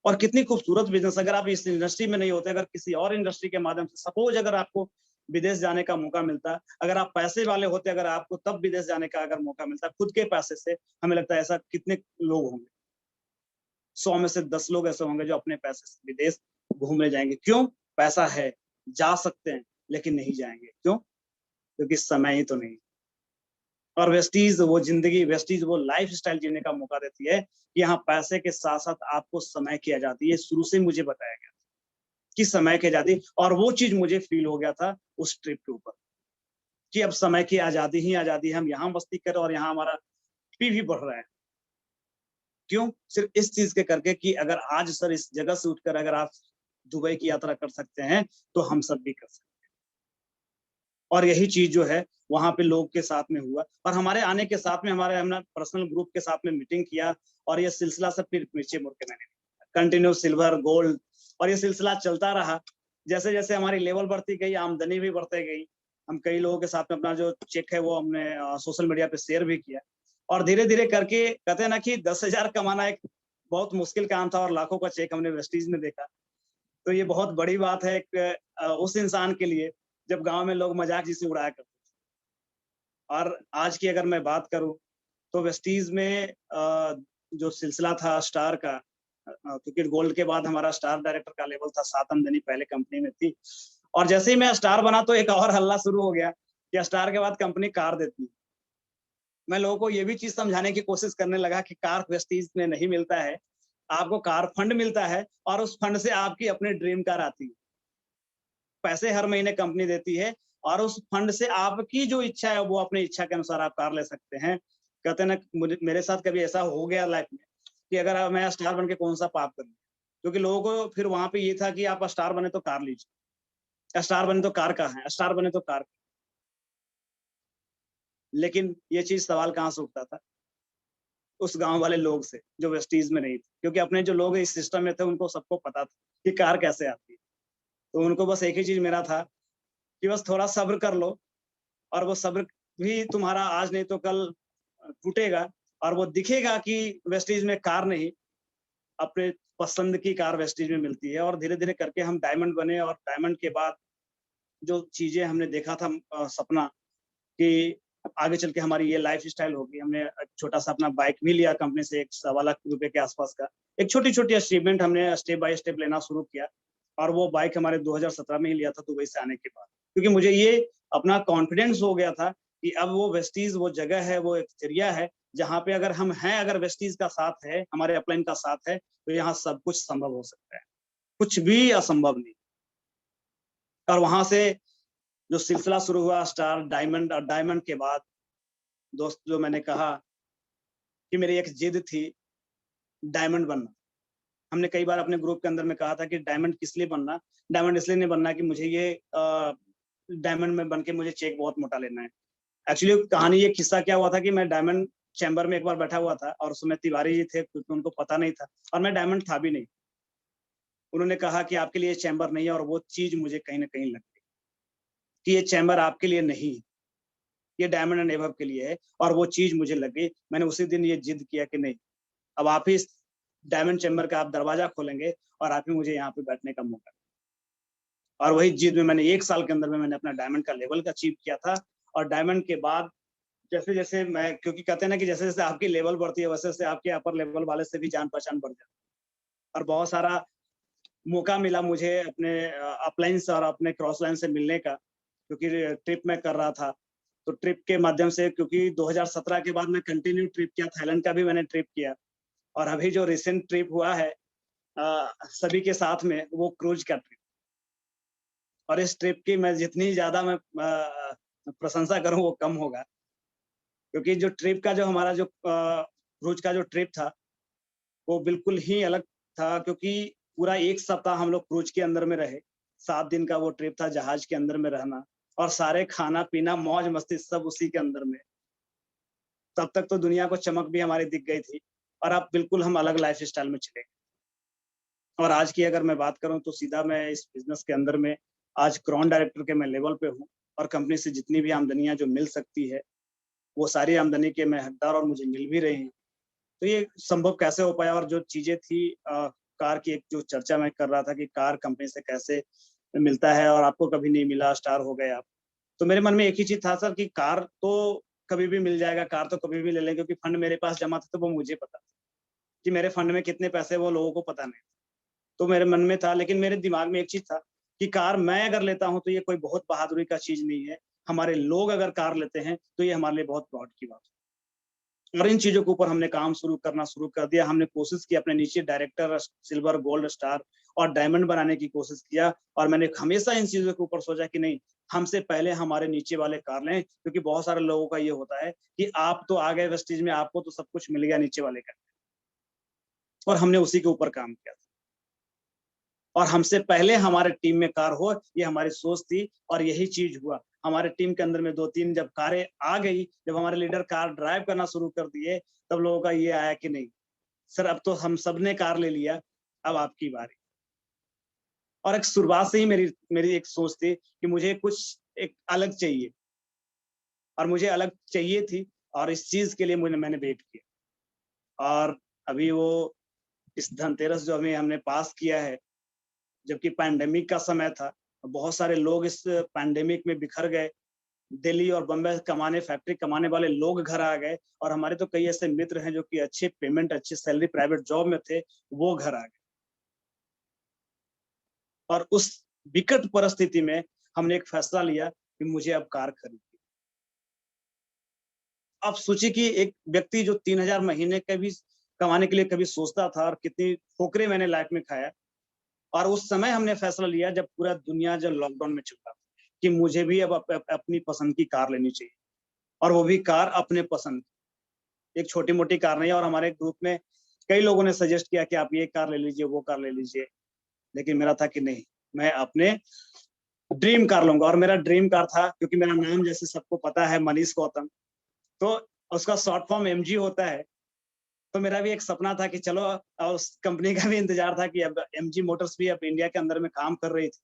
और कितनी खूबसूरत बिज़नेस, अगर आप इस इंडस्ट्री में नहीं होते, अगर किसी और इंडस्ट्री के माध्यम से सपोज़ अगर आपको विदेश जाने का मौका मिलता, अगर आप पैसे वाले होते, अगर आपको तब विदेश जाने का अगर मौका मिलता, खुद के पैसे से, हमें लगता है ऐसा कितने लोग होंगे। 100 में से 10 लोग ऐसे होंगे जो अपने पैसे से विदेश घूमने जाएँगे। क्यों? पैसा है, जा सकते हैं, लेकिन नहीं जाएँगे। क्यों? क्योंकि समय ही तो नहीं। और वेस्टीज़ वो ज़िंदगी, वेस्टीज़ वो लाइफ़स्टाइल जीने का मौका देती है कि यहाँ पैसे के साथ-साथ आपको समय की आज़ादी है। शुरू से मुझे बताया गया कि समय की आज़ादी, और वो चीज़ मुझे फ़ील हो गया था उस ट्रिप के ऊपर कि अब समय की आज़ादी ही आज़ादी है। हम यहाँ मस्ती कर रहे हैं और यहाँ हमारा पी भी बढ़ रहा है। क्यों? सिर्फ़ इस चीज़ के करके कि अगर आज सर इस जगह से उठकर अगर आप दुबई की यात्रा कर सकते हैं, तो हम सब भी कर सकते हैं। और यही चीज़ जो है वहाँ पे लोग के साथ में हुआ और हमारे आने के साथ में हमारे हमने पर्सनल ग्रुप के साथ में मीटिंग किया और ये सिलसिला सब फिर पीछे मुड़ के मैंने कंटिन्यू सिल्वर, गोल्ड, और ये सिलसिला चलता रहा। जैसे-जैसे हमारी लेवल बढ़ती गई, आमदनी भी बढ़ती गई हम कई लोगों के साथ में अपना जो चेक है वो हमने सोशल मीडिया पे शेयर भी किया और धीरे-धीरे करके कहते हैं ना कि 10,000 कमाना एक बहुत मुश्किल काम था और लाखों का चेक हमने वेस्टीज में देखा। तो ये बहुत बड़ी बात है उस इंसान के लिए जब गाँव में लोग मज़ाक जिसे उड़ाया करते थे। और आज की अगर मैं बात करूँ तो वेस्टीज में जो सिलसिला था स्टार का क्रिकेट गोल्ड के बाद हमारा स्टार डायरेक्टर का लेवल था 7 आमदनी पहले कंपनी में थी। और जैसे ही मैं स्टार बना तो एक और हल्ला शुरू हो गया कि स्टार के बाद कंपनी कार देती है। मैं लोगों को ये भी चीज़ समझाने की कोशिश करने लगा कि कार वेस्टीज में नहीं मिलता है। आपको कार फंड मिलता है और उस फंड से आपकी अपनी ड्रीम कार आती है। पैसे हर महीने कंपनी देती है और उस फंड से आपकी जो इच्छा है वो अपनी इच्छा के अनुसार आप कार ले सकते हैं। कहते हैं ना मुझे मेरे साथ कभी ऐसा हो गया लाइफ में कि अगर मैं स्टार बन के कौन-सा पाप कर लूँ? क्योंकि लोगों को फिर वहाँ पे ये था कि आप स्टार बने तो कार लीजिए, स्टार बने तो कार कहाँ है? स्टार बने तो कार। लेकिन ये चीज़ सवाल कहाँ से उठता था? उस गाँव वाले लोग से, जो वेस्टीज़ में नहीं थे। क्योंकि अपने जो लोग इस सिस्टम में थे उनको सबको पता था कि कार कैसे आती है। तो उनको बस एक ही चीज़ मेरा था कि बस थोड़ा सब्र कर लो और वो सब्र भी तुम्हारा आज नहीं तो कल टूटेगा और वो दिखेगा कि वेस्टीज में कार नहीं, अपने पसंद की कार वेस्टीज में मिलती है और धीरे-धीरे करके हम डायमंड बने और डायमंड के बाद जो चीज़ें हमने देखा था सपना कि आगे चल के हमारी ये लाइफ़स्टाइल होगी। हमने छोटा-सा अपना बाइक भी लिया कंपनी से, एक सवा लाख रुपए के आसपास का। एक छोटी-छोटी अचीवमेंट हमने स्टेप बाय स्टेप लेना शुरू किया और वो बाइक हमारे 2017 में ही लिया था दुबई से आने के बाद। क्योंकि मुझे ये अपना कॉन्फिडेंस हो गया था कि अब वो वेस्टीज़ वो जगह है, वो एक ज़रिया है, जहाँ पे अगर हम हैं, अगर वेस्टीज़ का साथ है, हमारे अपलाइन का साथ है, तो यहाँ सब कुछ संभव हो सकता है। कुछ भी असंभव नहीं। और वहाँ से जो सिलसिला शुरू हुआ स्टार, डायमंड और डायमंड के बाद दोस्त जो मैंने कहा कि मेरी एक ज़िद थी डायमंड बनना। हमने कई बार अपने ग्रुप के अंदर में कहा था कि डायमंड किस लिए बनना? डायमंड इसलिए नहीं बनना कि मुझे ये डायमंड में बन के मुझे चेक बहुत मोटा लेना है। एक्चुअली कहानी ये किस्सा क्या हुआ था कि मैं डायमंड चैम्बर में एक बार बैठा हुआ था और उसमें तिवारी जी थे क्योंकि उनको पता नहीं था और मैं डायमंड था भी नहीं। उन्होंने कहा कि आपके लिए चैम्बर नहीं है और वो चीज़ मुझे कहीं न कहीं लग गई कि ये चैम्बर आपके लिए नहीं है, ये डायमंड एंड एबव के लिए है और वो चीज़ मुझे लग गई। मैंने उसी दिन ये ज़िद किया कि नहीं, अब आप ही इस डायमंड चैम्बर का आप दरवाज़ा खोलेंगे और आप ही मुझे यहाँ पे बैठने का मौका। और वही ज़िद में मैंने 1 साल के अंदर में मैंने अपना डायमंड का लेवल अचीव किया था और डायमंड के बाद जैसे-जैसे मैं क्योंकि कहते हैं ना कि जैसे-जैसे आपकी लेवल बढ़ती है, वैसे-वैसे आपके अपर लेवल वाले से भी जान-पहचान बढ़ जाती है। और बहुत सारा मौका मिला मुझे अपने अपलाइन से और अपने क्रॉस लाइन से मिलने का, क्योंकि ट्रिप मैं कर रहा था। तो ट्रिप के माध्यम से क्योंकि 2017 के बाद मैं कंटिन्यू ट्रिप किया, थाईलैंड का भी मैंने ट्रिप किया और अभी जो रिसेंट ट्रिप हुआ है सभी के साथ में वो क्रूज़ का ट्रिप। और इस ट्रिप की मैं जितनी ज़्यादा मैं प्रशंसा करूँ वो कम होगा। क्योंकि जो ट्रिप का जो हमारा जो क्रूज़ का जो ट्रिप था, वो बिल्कुल ही अलग था क्योंकि पूरा 1 सप्ताह हम लोग क्रूज़ के अंदर में रहे। 7 दिन का वो ट्रिप था जहाज के अंदर में रहना और सारे खाना-पीना, मौज-मस्ती सब उसी के अंदर में। तब तक तो दुनिया को चमक भी हमारी दिख गई थी और अब बिल्कुल हम अलग लाइफ़स्टाइल में चले गए। और आज की अगर मैं बात करूँ तो सीधा मैं इस बिज़नेस के अंदर में आज ग्राउंड डायरेक्टर के मैं लेवल पे हूँ और कंपनी से जितनी भी आमदनियाँ जो मिल सकती है, वो सारी आमदनी के मैं हकदार और मुझे मिल भी रही हैं। तो ये संभव कैसे हो पाया और जो चीज़ें थी कार की एक जो चर्चा मैं कर रहा था कि कार कंपनी से कैसे मिलता है और आपको कभी नहीं मिला, स्टार हो गए आप। तो मेरे मन में एक ही चीज़ था सर कि कार तो कभी भी मिल जाएगा, कार तो कभी भी ले लेंगे क्योंकि फंड मेरे पास जमा था तो वो मुझे पता था कि मेरे फंड में कितने पैसे वो लोगों को पता नहीं। तो मेरे मन में था लेकिन मेरे दिमाग में एक चीज़ था कि कार मैं अगर लेता हूँ तो ये कोई बहुत बहादुरी का चीज़ नहीं है। हमारे लोग अगर कार लेते हैं तो ये हमारे लिए बहुत प्राउड की बात है। और इन चीज़ों के ऊपर हमने काम शुरू कर दिया। हमने कोशिश की अपने नीचे डायरेक्टर, सिल्वर, गोल्ड, स्टार और डायमंड बनाने की कोशिश किया और मैंने हमेशा इन चीज़ों के ऊपर सोचा कि नहीं, हमसे पहले हमारे नीचे वाले कार लें क्योंकि बहुत सारे लोगों का ये होता है कि आप तो आ गए वेस्टीज में, आपको तो सब कुछ मिल गया नीचे वाले का। और हमने उसी के ऊपर काम किया। और हमसे पहले हमारे टीम में कार हो, ये हमारी सोच थी और यही चीज़ हुआ। हमारे टीम के अंदर में 2-3 जब कारें आ गई, जब हमारे लीडर कार ड्राइव करना शुरू कर दिए, तब लोगों का ये आया कि नहीं, सर अब तो हम सबने कार ले लिया, अब आपकी बारी। और एक शुरुआत से ही मेरी मेरी एक सोच थी कि मुझे कुछ एक अलग चाहिए और मुझे अलग चाहिए थी और इस चीज़ के लिए मैंने वेट किया और अभी वो इस धनतेरस जो अभी हमने पास किया है, जबकि पैंडेमिक का समय था, बहुत सारे लोग इस पैंडेमिक में बिखर गए। दिल्ली और बम्बई कमाने फैक्ट्री कमाने वाले लोग घर आ गए और हमारे तो कई ऐसे मित्र हैं जो कि अच्छे पेमेंट, अच्छी सैलरी प्राइवेट जॉब में थे, वो घर आ गए। और उस विकट परिस्थिति में हमने एक फैसला लिया कि मुझे अब कार खरीदनी। आप सोचिए कि एक व्यक्ति जो 3000 महीने का भी कमाने के लिए कभी सोचता था और कितनी ठोकरें मैंने लाइफ में खाया और उस समय हमने फैसला लिया जब पूरा दुनिया जब लॉकडाउन में चल रहा था कि मुझे भी अब अपनी पसंद की कार लेनी चाहिए और वो भी कार अपने पसंद की। एक छोटी-मोटी कार नहीं और हमारे ग्रुप में कई लोगों ने सजेस्ट किया कि आप ये कार ले लीजिए, वो कार ले लीजिए। लेकिन मेरा था कि नहीं, मैं अपने ड्रीम कार लूँगा और मेरा ड्रीम कार था क्योंकि मेरा नाम जैसे सबको पता है मनीष गौतम, तो उसका शॉर्ट फॉर्म एमजी होता है। तो मेरा भी एक सपना था कि चलो उस कंपनी का भी इंतज़ार था कि अब एमजी मोटर्स भी अब इंडिया के अंदर में काम कर रही थी।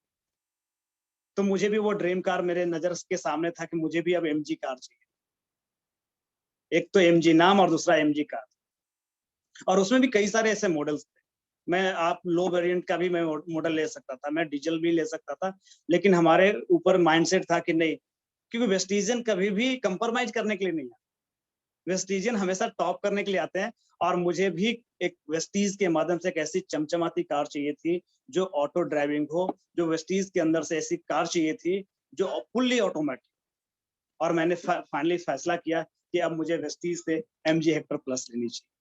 तो मुझे भी वो ड्रीम कार मेरे नज़र के सामने था कि मुझे भी अब एमजी कार चाहिए। एक तो एमजी नाम और दूसरा एमजी कार और उसमें भी कई सारे ऐसे मॉडल्स थे। मैं आप लो वेरिएंट का भी मैं मॉडल ले सकता था, मैं डीज़ल भी ले सकता था, लेकिन हमारे ऊपर माइंडसेट था कि नहीं, क्योंकि वेस्टिजियन कभी भी कंप्रोमाइज़ करने के लिए नहीं आते। वेस्टिजियन हमेशा टॉप करने के लिए आते हैं और मुझे भी एक वेस्टीज के माध्यम से एक ऐसी चमचमाती कार चाहिए थी, जो ऑटो ड्राइविंग हो, जो वेस्टीज के अंदर से ऐसी कार चाहिए थी, जो फुल्ली ऑटोमेटिक और मैंने फाइनली फैसला किया कि अब मुझे वेस्टीज से एमजी हेक्टर प्लस लेनी चाहिए।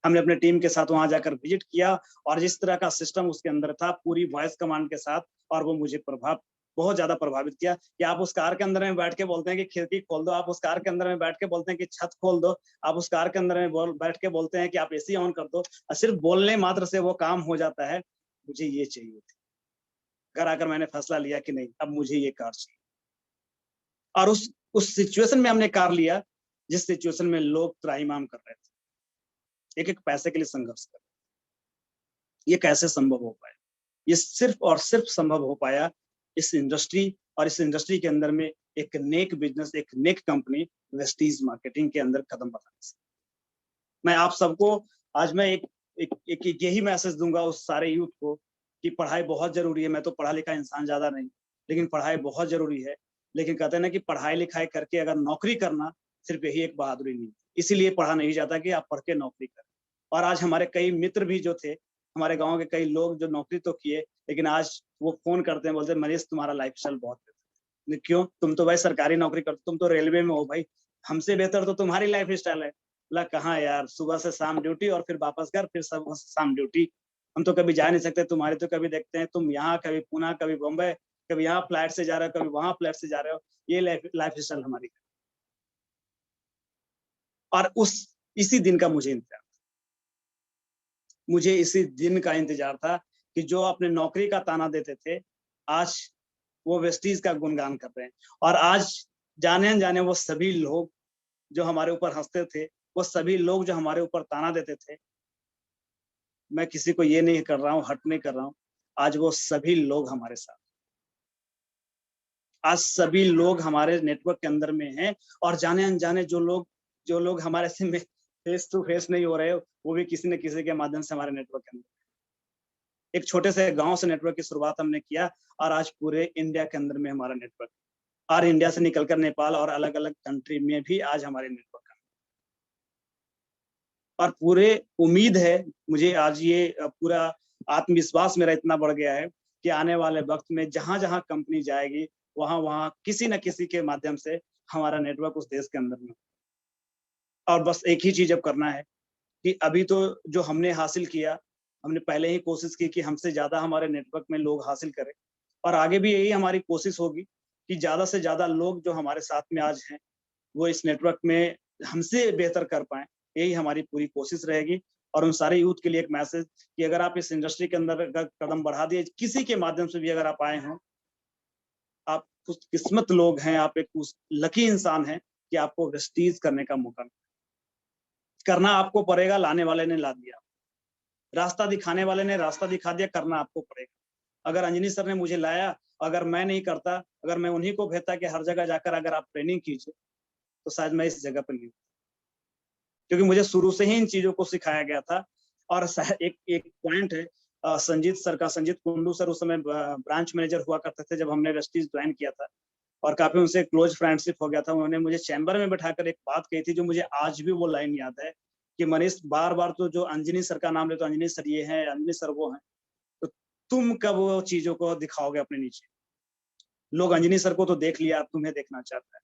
हमने अपने टीम के साथ वहाँ जाकर विज़िट किया और जिस तरह का सिस्टम उसके अंदर था, पूरी वॉइस कमांड के साथ और वो मुझे बहुत ज़्यादा प्रभावित किया कि आप उस कार के अंदर में बैठ के बोलते हैं कि खिड़की खोल दो, आप उस कार के अंदर में बैठ के बोलते हैं कि छत खोल दो, आप उस कार के अंदर में बैठ के बोलते हैं कि आप एसी ऑन कर दो और सिर्फ बोलने मात्र से वो काम हो जाता है। मुझे ये चाहिए थी। घर आकर मैंने फैसला लिया कि नहीं, अब मुझे ये कार चाहिए और उस सिचुएशन में हमने कार लिया, जिस सिचुएशन में लोग त्राहिमाम कर रहे थे। एक-एक पैसे के लिए संघर्ष कर रहे थे। ये कैसे संभव हो पाया? ये सिर्फ और सिर्फ संभव हो पाया इस इंडस्ट्री और इस इंडस्ट्री के अंदर में एक नेक बिज़नेस, एक नेक कंपनी वेस्टीज मार्केटिंग के अंदर कदम बढ़ाने से। मैं आप सबको आज मैं एक यही मैसेज दूँगा उस सारे यूथ को कि पढ़ाई बहुत ज़रूरी है। मैं तो पढ़ा-लिखा इंसान ज़्यादा नहीं, लेकिन पढ़ाई बहुत ज़रूरी है। लेकिन कहते हैं ना कि पढ़ाई-लिखाई करके अगर नौकरी करना सिर्फ यही एक बहादुरी नहीं है। इसीलिए पढ़ा नहीं जाता कि आप पढ़ के नौकरी करें। और आज हमारे कई मित्र भी जो थे, हमारे गाँव के कई लोग जो नौकरी तो किए, लेकिन आज वो फ़ोन करते हैं, बोलते हैं मनीष तुम्हारा लाइफ़स्टाइल बहुत बेहतर है। क्यों? तुम तो भाई सरकारी नौकरी करते हो, तुम तो रेलवे में हो भाई, हमसे बेहतर तो तुम्हारी लाइफ़स्टाइल है। बोला कहाँ यार, सुबह से शाम ड्यूटी और फिर वापस घर, फिर सुबह से शाम ड्यूटी। हम तो कभी जा नहीं सकते, तुम्हारे तो कभी देखते हैं तुम यहाँ, कभी पुणे, कभी बम्बई, कभी यहाँ फ्लाइट से जा रहे हो, कभी वहाँ फ्लाइट से जा रहे हो। ये लाइफ़स्टाइल हमारी है। और उस इसी दिन का मुझे इसी दिन का इंतज़ार था कि जो अपने नौकरी का ताना देते थे, आज वो वेस्टीज़ का गुणगान कर रहे हैं। और आज जाने-अनजाने वो सभी लोग जो हमारे ऊपर हँसते थे, वो सभी लोग जो हमारे ऊपर ताना देते थे, मैं किसी को ये नहीं कर रहा हूँ, हर्ट नहीं कर रहा हूँ। आज वो सभी लोग हमारे साथ, आज सभी लोग हमारे नेटवर्क के अंदर में हैं और जाने-अनजाने जो लोग हमारे से में फेस टू फेस नहीं हो रहे, वो भी किसी न किसी के माध्यम से हमारे नेटवर्क के अंदर। एक छोटे से गाँव से नेटवर्क की शुरुआत हमने किया और आज पूरे इंडिया के अंदर में हमारा नेटवर्क है। और इंडिया से निकलकर नेपाल और अलग-अलग कंट्री में भी आज हमारे नेटवर्क है। और पूरे उम्मीद है मुझे आज ये पूरा आत्मविश्वास मेरा इतना बढ़ गया है कि आने वाले वक़्त में जहाँ-जहाँ कंपनी जाएगी, वहाँ-वहाँ किसी न किसी के माध्यम से हमारा नेटवर्क उस देश के अंदर में। और बस एक ही चीज़ अब करना है कि अभी तो जो हमने हासिल किया, हमने पहले ही कोशिश की कि हमसे ज़्यादा हमारे नेटवर्क में लोग हासिल करें और आगे भी यही हमारी कोशिश होगी कि ज़्यादा से ज़्यादा लोग जो हमारे साथ में आज हैं, वो इस नेटवर्क में हमसे बेहतर कर पाएँ। यही हमारी पूरी कोशिश रहेगी और उन सारे यूथ के लिए एक मैसेज कि अगर आप इस इंडस्ट्री के अंदर अगर कदम बढ़ा दिए, किसी के माध्यम से भी अगर आप आए हों, आप खुशकिस्मत लोग हैं, आप एक उस लकी इंसान हैं कि आपको वेस्टीज़ करने का मौका मिला। करना आपको पड़ेगा, लाने वाले ने ला दिया। रास्ता दिखाने वाले ने रास्ता दिखा दिया, करना आपको पड़ेगा। अगर अंजनी सर ने मुझे लाया, अगर मैं नहीं करता, अगर मैं उन्हीं को भेजता कि हर जगह जाकर अगर आप ट्रेनिंग कीजिए, तो शायद मैं इस जगह पर नहीं, क्योंकि मुझे शुरू से ही इन चीज़ों को सिखाया गया था। और एक एक पॉइंट है, संजीत सर का, संजीत कुंडू सर उस समय ब्रांच मैनेजर हुआ करते थे जब हमने वेस्टीज ज्वाइन किया था, और काफ़ी उनसे क्लोज़ फ्रेंडशिप हो गया था। उन्होंने मुझे चैम्बर में बैठाकर एक बात कही थी जो मुझे आज भी वो लाइन याद है कि मनीष, बार-बार तो जो अंजनी सर का नाम लेते हो, अंजनी सर ये हैं, अंजनी सर वो हैं, तो तुम कब वो चीज़ों को दिखाओगे अपने नीचे? लोग अंजनी सर को तो देख लिया, अब तुम्हें देखना चाहता है।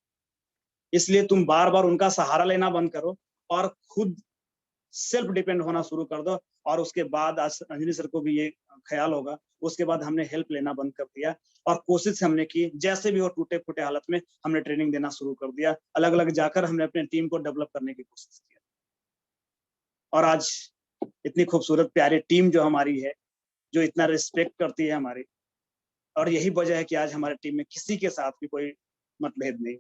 इसलिए तुम बार-बार उनका सहारा लेना बंद करो और खुद सेल्फ डिपेंड होना शुरू कर दो। और उसके बाद आज अंजनी सर को भी ये ख्याल होगा, उसके बाद हमने हेल्प लेना बंद कर दिया और कोशिश हमने की, जैसे भी हो टूटे-फूटे हालत में हमने ट्रेनिंग देना शुरू कर दिया। अलग-अलग जाकर हमने अपने टीम को डेवलप करने की कोशिश की। और आज इतनी खूबसूरत प्यारी टीम जो हमारी है, जो इतना रिस्पेक्ट करती है हमारी, और यही वजह है कि आज हमारी टीम में किसी के साथ भी कोई मतभेद नहीं।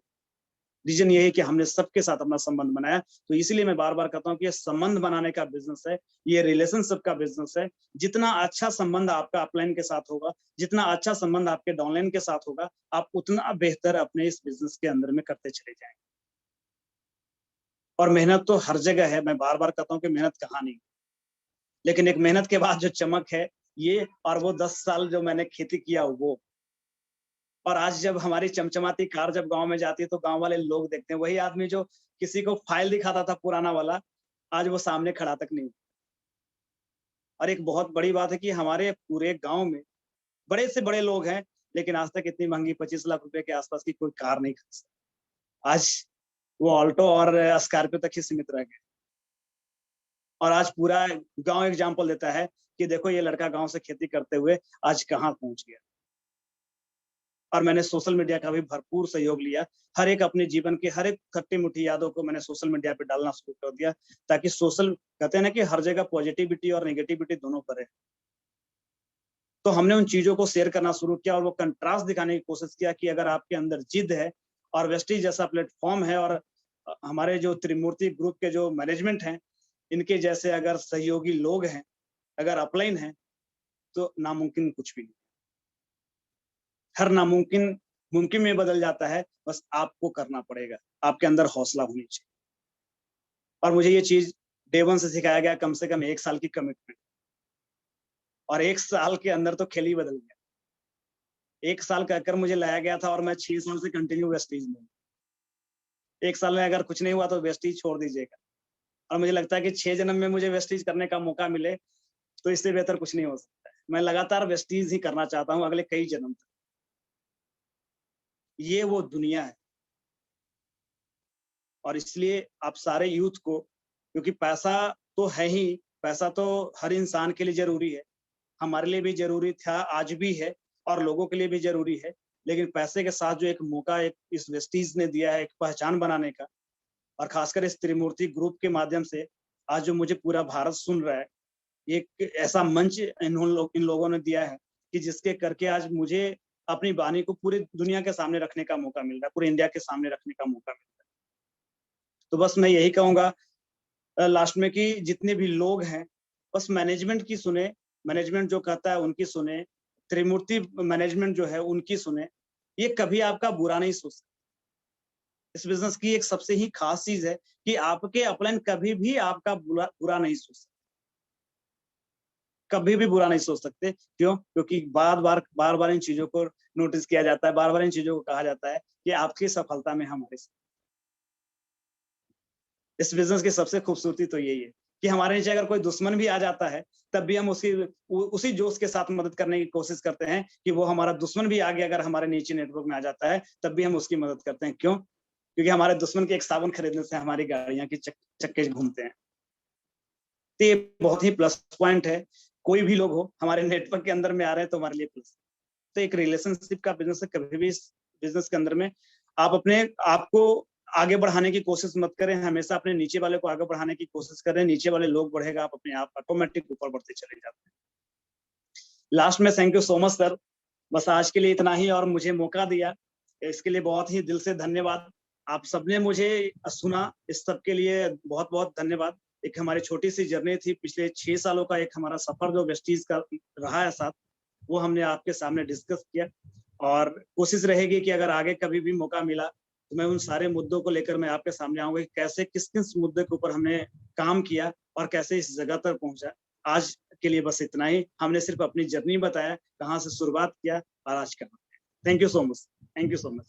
रीजन ये है कि हमने सबके साथ अपना संबंध बनाया। तो इसीलिए मैं बार-बार कहता हूँ कि ये संबंध बनाने का बिज़नेस है, ये रिलेशनशिप का बिज़नेस है। जितना अच्छा संबंध आपका अपलाइन के साथ होगा, जितना अच्छा संबंध आपके डाउनलाइन के साथ होगा, आप उतना बेहतर अपने इस बिज़नेस के अंदर में करते चले जाएँगे। और मेहनत तो हर जगह है, मैं बार-बार कहता हूँ कि मेहनत कहाँ नहीं। लेकिन एक मेहनत के बाद जो चमक है, ये और वो 10 साल जो मैंने खेती किया वो। और आज जब हमारी चमचमाती कार जब गाँव में जाती है, तो गाँव वाले लोग देखते हैं, वही आदमी जो किसी को फाइल दिखाता था पुराना वाला, आज वो सामने खड़ा तक नहीं। और एक बहुत बड़ी बात है कि हमारे पूरे गाँव में बड़े से बड़े लोग हैं, लेकिन आज तक इतनी महँगी 25 लाख रुपए के आसपास की कोई कार नहीं खरीद सका। आज वो ऑल्टो और स्कॉर्पियो तक ही सीमित रह गए। और आज पूरा गाँव एग्ज़ाम्पल देता है कि देखो ये लड़का गाँव से खेती करते हुए आज कहाँ पहुँच गया। और मैंने सोशल मीडिया का भी भरपूर सहयोग लिया। हर एक अपने जीवन के हर एक खट्टी-मीठी यादों को मैंने सोशल मीडिया पे डालना शुरू कर दिया, ताकि सोशल, कहते हैं ना कि हर जगह पॉजिटिविटी और नेगेटिविटी दोनों पर है। तो हमने उन चीज़ों को शेयर करना शुरू किया और वो कंट्रास्ट दिखाने की कोशिश किया कि अगर आपके अंदर जिद है और वेस्टीज जैसा प्लेटफ़ॉर्म है, और हमारे जो त्रिमूर्ति ग्रुप के जो मैनेजमेंट हैं, इनके जैसे अगर सहयोगी लोग हैं, अगर अपलाइन हैं, तो नामुमकिन कुछ भी नहीं। हर नामुमकिन मुमकिन में बदल जाता है, बस आपको करना पड़ेगा, आपके अंदर हौसला होनी चाहिए। और मुझे ये चीज़ डे 1 से सिखाया गया, कम से कम 1 साल की कमिटमेंट, और 1 साल के अंदर तो खेल ही बदल गया। 1 साल कहकर मुझे लाया गया था और मैं 6 साल से कंटिन्यू वेस्टीज में हूँ। 1 साल में अगर कुछ नहीं हुआ तो वेस्टीज छोड़ दीजिएगा। और मुझे लगता है कि 6 जन्म में मुझे वेस्टीज करने का मौका मिले, तो इससे बेहतर कुछ नहीं हो सकता है। मैं लगातार वेस्टीज ही करना चाहता हूँ अगले कई जन्म तक। ये वो दुनिया है। और इसलिए आप सारे यूथ को, क्योंकि पैसा तो है ही, पैसा तो हर इंसान के लिए ज़रूरी है। हमारे लिए भी ज़रूरी था, आज भी है, और लोगों के लिए भी ज़रूरी है। लेकिन पैसे के साथ जो एक मौका एक इस वेस्टीज ने दिया है एक पहचान बनाने का, और खासकर इस त्रिमूर्ति ग्रुप के माध्यम से आज जो मुझे पूरा भारत सुन रहा है, एक ऐसा मंच इन लोगों ने दिया है कि जिसके करके आज मुझे अपनी वाणी को पूरी दुनिया के सामने रखने का मौका मिल रहा है, पूरे इंडिया के सामने रखने का मौका मिल रहा है। तो बस मैं यही कहूँगा लास्ट में कि जितने भी लोग हैं, बस मैनेजमेंट की सुने, मैनेजमेंट जो कहता है उनकी सुने, त्रिमूर्ति मैनेजमेंट जो है उनकी सुने, ये कभी आपका बुरा नहीं सोच सकते। इस बिज़नेस की एक सबसे ही ख़ास चीज़ है कि आपके अपलाइन कभी भी आपका बुरा बुरा नहीं सोच सकते। कभी भी बुरा नहीं सोच सकते। क्यों? क्योंकि बार-बार इन चीज़ों को नोटिस किया जाता है, बार-बार इन चीज़ों को कहा जाता है कि आपकी सफलता में हमारी इस बिज़नेस की सबसे खूबसूरती तो यही है कि हमारे नीचे अगर कोई दुश्मन भी आ जाता है, तब भी हम उसी जोश के साथ मदद करने की कोशिश करते हैं कि वो हमारा दुश्मन भी आगे अगर हमारे नीचे नेटवर्क में आ जाता है, तब भी हम उसकी मदद करते हैं। क्यों? क्योंकि हमारे दुश्मन के एक साबुन खरीदने से हमारी गाड़ियाँ की चक्के घूमते हैं। तो ये बहुत ही प्लस पॉइंट है। कोई भी लोग हो, हमारे नेटवर्क के अंदर में आ रहे हैं तो हमारे लिए प्लस। तो एक रिलेशनशिप का बिज़नेस है, कभी भी इस बिज़नेस के अंदर में आप अपने आप को आगे बढ़ाने की कोशिश मत करें, हमेशा अपने नीचे वाले को आगे बढ़ाने की कोशिश करें, नीचे वाले लोग बढ़ेगा, आप अपने आप ऑटोमेटिक ऊपर बढ़ते चले जाते हैं। लास्ट में thank you so much sir, बस आज के लिए इतना ही, और मुझे मौका दिया, इसके लिए बहुत ही दिल से धन्यवाद। आप सबने मुझे सुना, इस सब के लिए बहुत-बहुत धन्यवाद। एक हमारी छोटी-सी जर्नी थी, पिछले 6 सालों का एक हमारा सफ़र जो वेस्टीज़ का रहा है साथ, वो हमने आपके सामने डिस्कस किया। और कोशिश रहेगी कि अगर आगे कभी भी मौका मिला तो मैं उन सारे मुद्दों को लेकर मैं आपके सामने आऊंगा कि कैसे किस-किस मुद्दे के ऊपर हमने काम किया और कैसे इस जगह तक पहुँचा। आज के लिए बस इतना ही। हमने सिर्फ़ अपनी जर्नी बताया, कहाँ से शुरुआत किया और आज कहाँ। Thank you so much. Thank you so much.